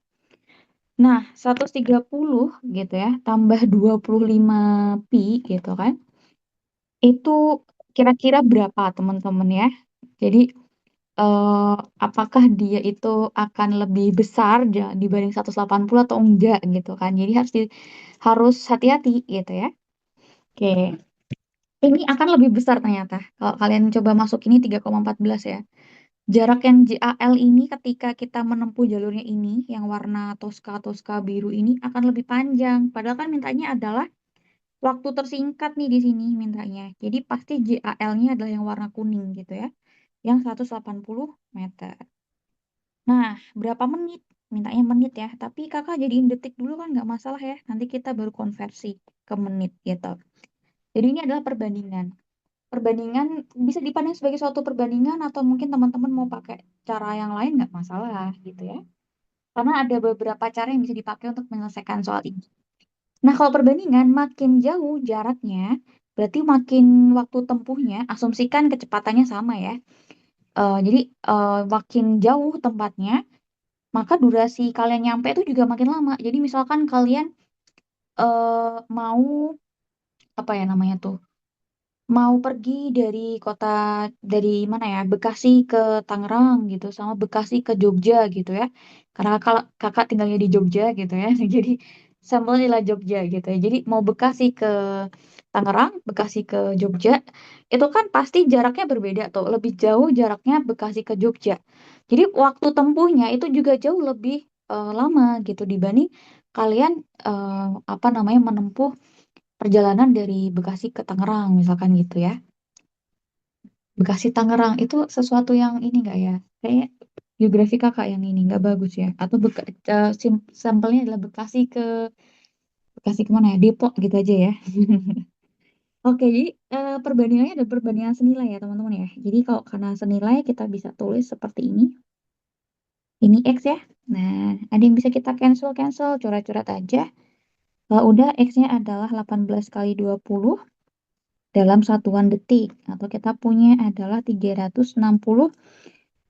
Nah, 130 gitu ya, tambah 25 Pi gitu kan. Itu kira-kira berapa teman-teman ya? Jadi eh, apakah dia itu akan lebih besar dibanding 180 atau enggak gitu kan. Jadi harus hati-hati gitu ya. Oke, ini akan lebih besar ternyata. Kalau kalian coba masuk ini 3,14 ya. Jarak yang JAL ini ketika kita menempuh jalurnya ini, yang warna toska-toska biru ini akan lebih panjang. Padahal kan mintanya adalah waktu tersingkat nih di sini mintanya. Jadi pasti JAL-nya adalah yang warna kuning gitu ya. Yang 180 meter. Nah, berapa menit? Mintanya menit ya. Tapi kakak jadiin detik dulu kan nggak masalah ya. Nanti kita baru konversi ke menit gitu. Jadi ini adalah perbandingan. Perbandingan bisa dipandang sebagai suatu perbandingan atau mungkin teman-teman mau pakai cara yang lain nggak masalah gitu ya. Karena ada beberapa cara yang bisa dipakai untuk menyelesaikan soal ini. Nah, kalau perbandingan makin jauh jaraknya, berarti makin waktu tempuhnya, asumsikan kecepatannya sama ya. Jadi makin jauh tempatnya, maka durasi kalian nyampe itu juga makin lama. Jadi misalkan kalian mau apa ya namanya tuh, mau pergi dari kota dari mana ya Bekasi ke Tangerang gitu, sama Bekasi ke Jogja gitu ya. Karena kakak tinggalnya di Jogja gitu ya, jadi sampelnya lah Jogja gitu ya. Jadi mau Bekasi ke Tangerang, Bekasi ke Jogja, itu kan pasti jaraknya berbeda tuh, lebih jauh jaraknya Bekasi ke Jogja. Jadi waktu tempuhnya itu juga jauh lebih lama gitu dibanding kalian apa namanya menempuh perjalanan dari Bekasi ke Tangerang misalkan gitu ya. Bekasi Tangerang itu sesuatu yang ini enggak ya? Kayak geografi kakak yang ini nggak bagus ya? Atau sampelnya adalah Bekasi kemana ya? Depok gitu aja ya. Oke, jadi perbandingannya ada perbandingan senilai ya teman-teman ya. Jadi kalau karena senilai kita bisa tulis seperti ini. Ini X ya. Nah, ada yang bisa kita cancel-cancel, coret-coret aja. Kalau udah, X-nya adalah 18 kali 20 dalam satuan detik. Atau kita punya adalah 360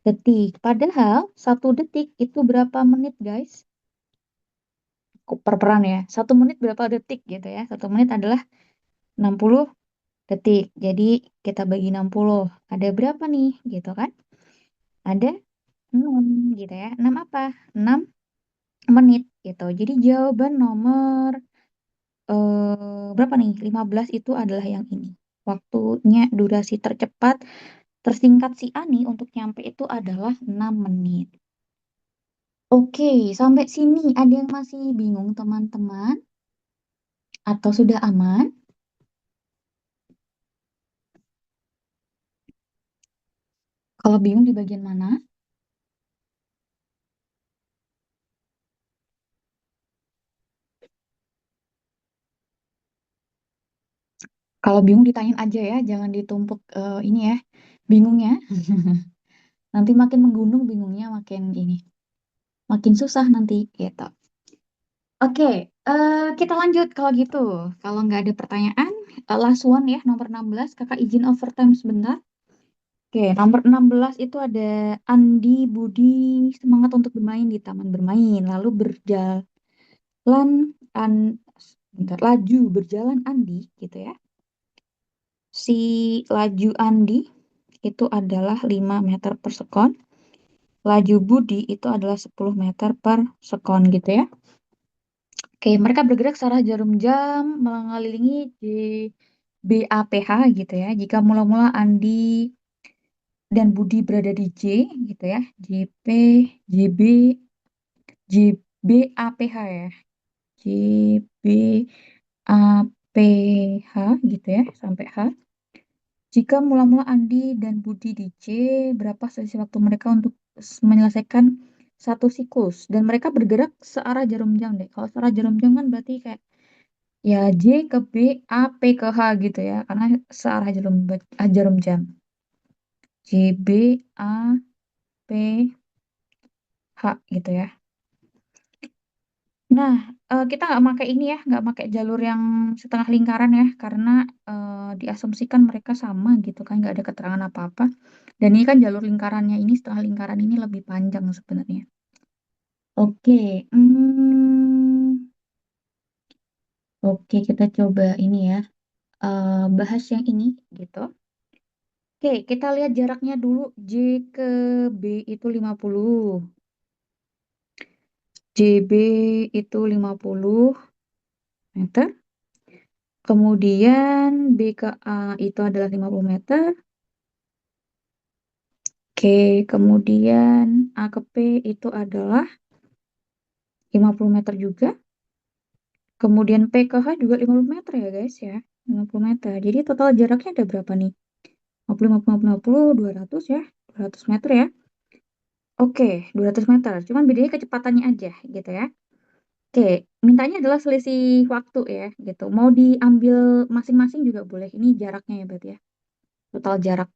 detik. Padahal, satu detik itu berapa menit, guys? Per peran ya. Satu menit berapa detik gitu ya. Satu menit adalah 60 detik. Jadi, kita bagi 60. Ada berapa nih? Gitu kan? Ada 6 gitu ya. 6 apa? 6 menit gitu. Jadi, jawaban nomor berapa nih? 15 itu adalah yang ini. Waktunya durasi tercepat tersingkat si Ani untuk nyampe itu adalah 6 menit. Oke, sampai sini ada yang masih bingung teman-teman? Atau sudah aman? Kalau bingung di bagian mana? Kalau bingung ditanyain aja ya, jangan ditumpuk ini ya, bingungnya. Nanti makin menggunung bingungnya makin ini, makin susah nanti gitu. Oke, kita lanjut kalau gitu. Kalau nggak ada pertanyaan, last one ya, nomor 16. Kakak izin overtime sebentar. Oke, nomor 16 itu ada Andi Budi semangat untuk bermain di taman bermain. Lalu berjalan, an, bentar, laju berjalan Andi gitu ya. Si laju Andi itu adalah 5 meter per sekon. Laju Budi itu adalah 10 meter per sekon gitu ya. Oke, mereka bergerak searah jarum jam mengelilingi di BAPH gitu ya. Jika mula-mula Andi dan Budi berada di J gitu ya. JP, JB, JBAPH ya. JBAPH gitu ya sampai H. Jika mula-mula Andi dan Budi di C, berapa selisih waktu mereka untuk menyelesaikan satu siklus? Dan mereka bergerak searah jarum jam deh. Kalau searah jarum jam kan berarti kayak ya J ke B, A, P ke H gitu ya. Karena searah jarum jam. J, B, A, P, H gitu ya. Nah, kita nggak pakai ini ya, nggak pakai jalur yang setengah lingkaran ya, karena diasumsikan mereka sama gitu kan, nggak ada keterangan apa-apa. Dan ini kan jalur lingkarannya ini, setengah lingkaran ini lebih panjang sebenarnya. Oke, oke kita coba ini ya, bahas yang ini gitu. Oke, kita lihat jaraknya dulu, J ke B itu 50, JB itu 50 meter. Kemudian B ke A itu adalah 50 meter. Oke, kemudian A ke P itu adalah 50 meter juga. Kemudian P ke H juga 50 meter ya guys ya. 50 meter. Jadi total jaraknya ada berapa nih? 50, 50, 50, 200 ya. 200 meter ya. Oke, 200 meter. Cuman bedanya kecepatannya aja gitu ya. Oke, mintanya adalah selisih waktu ya gitu. Mau diambil masing-masing juga boleh. Ini jaraknya ya berarti ya. Total jarak.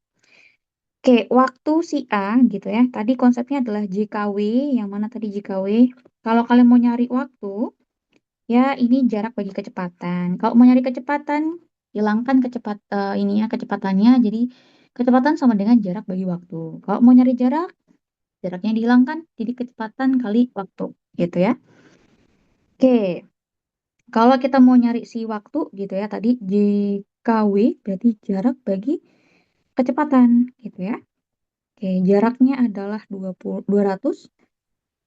Oke, waktu si A gitu ya. Tadi konsepnya adalah JKW, yang mana tadi JKW. Kalau kalian mau nyari waktu, ya ini jarak bagi kecepatan. Kalau mau nyari kecepatan, hilangkan ini ya kecepatannya. Jadi kecepatan sama dengan jarak bagi waktu. Kalau mau nyari jarak, jaraknya dihilangkan, jadi kecepatan kali waktu, gitu ya. Oke, kalau kita mau nyari si waktu gitu ya, tadi JKW berarti jarak bagi kecepatan, gitu ya. Oke, jaraknya adalah 200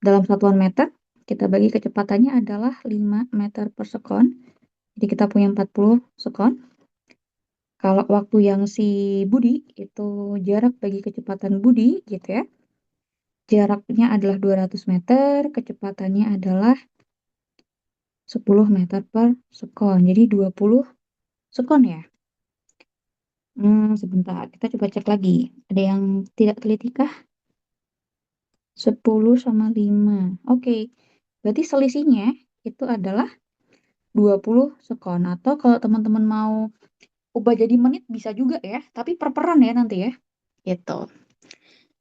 dalam satuan meter. Kita bagi kecepatannya adalah 5 meter per sekon. Jadi kita punya 40 sekon. Kalau waktu yang si Budi, itu jarak bagi kecepatan Budi gitu ya. Jaraknya adalah 200 meter, kecepatannya adalah 10 meter per sekon. Jadi 20 sekon ya. Sebentar, kita coba cek lagi. Ada yang tidak teliti kah? 10 sama 5. Oke, berarti selisihnya itu adalah 20 sekon. Atau kalau teman-teman mau ubah jadi menit bisa juga ya. Tapi per peran ya nanti ya. Gitu.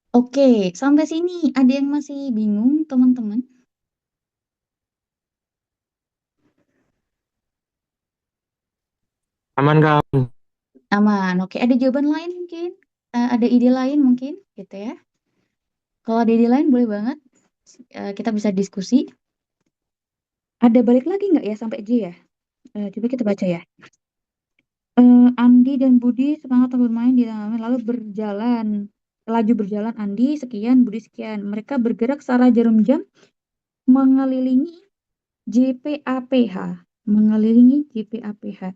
Oke, sampai sini ada yang masih bingung, teman-teman? Aman Kak. Aman. Oke, ada jawaban lain mungkin? Ada ide lain mungkin, gitu ya? Kalau ada ide lain boleh banget. Kita bisa diskusi. Ada balik lagi nggak ya sampai J ya? Coba kita baca ya. Andi dan Budi semangat bermain di taman lalu berjalan. Laju berjalan Andi sekian, Budi sekian. Mereka bergerak searah jarum jam mengelilingi JPAPH. Mengelilingi JPAPH.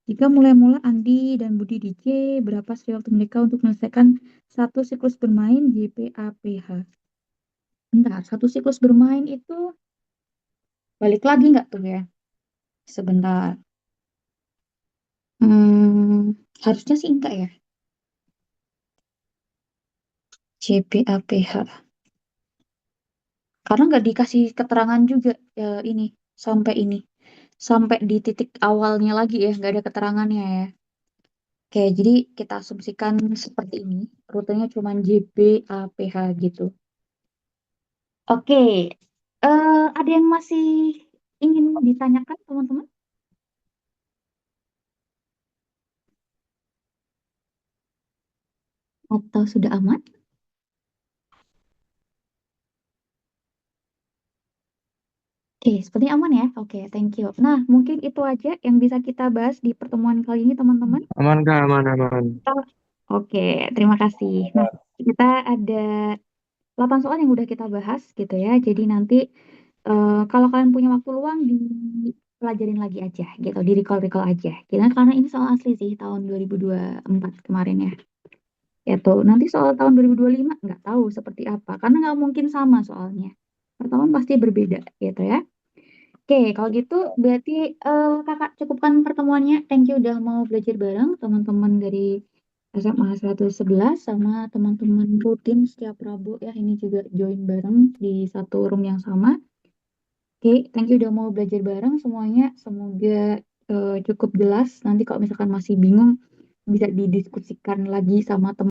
Jika mulai-mula Andi dan Budi di J, berapa seri waktu mereka untuk menyelesaikan satu siklus bermain JPAPH? Bentar, satu siklus bermain itu balik lagi nggak tuh ya? Sebentar. Harusnya sih enggak ya. JPAPH. Karena nggak dikasih keterangan juga ini sampai ini. Sampai di titik awalnya lagi ya, nggak ada keterangannya ya. Oke, jadi kita asumsikan seperti ini. Rutenya cuma JPAPH gitu. Oke, ada yang masih ingin ditanyakan teman-teman? Atau sudah aman? Oke, sepertinya aman ya. Oke, thank you. Nah, mungkin itu aja yang bisa kita bahas di pertemuan kali ini, teman-teman. Aman Kak, aman, aman. Oh, oke, terima kasih. Nah, kita ada 8 soal yang udah kita bahas gitu ya. Jadi nanti kalau kalian punya waktu luang dipelajarin lagi aja gitu, di recall-recall aja. Karena ini soal asli sih tahun 2024 kemarin ya. Ya tuh, nanti soal tahun 2025 nggak tahu seperti apa. Karena nggak mungkin sama soalnya. Pertama pasti berbeda gitu ya. Oke, kalau gitu berarti kakak cukupkan pertemuannya. Thank you udah mau belajar bareng teman-teman dari SMA 111 sama teman-teman rutin setiap Rabu ya. Ini juga join bareng di satu room yang sama. Oke, thank you udah mau belajar bareng semuanya. Semoga cukup jelas. Nanti kalau misalkan masih bingung bisa didiskusikan lagi sama teman.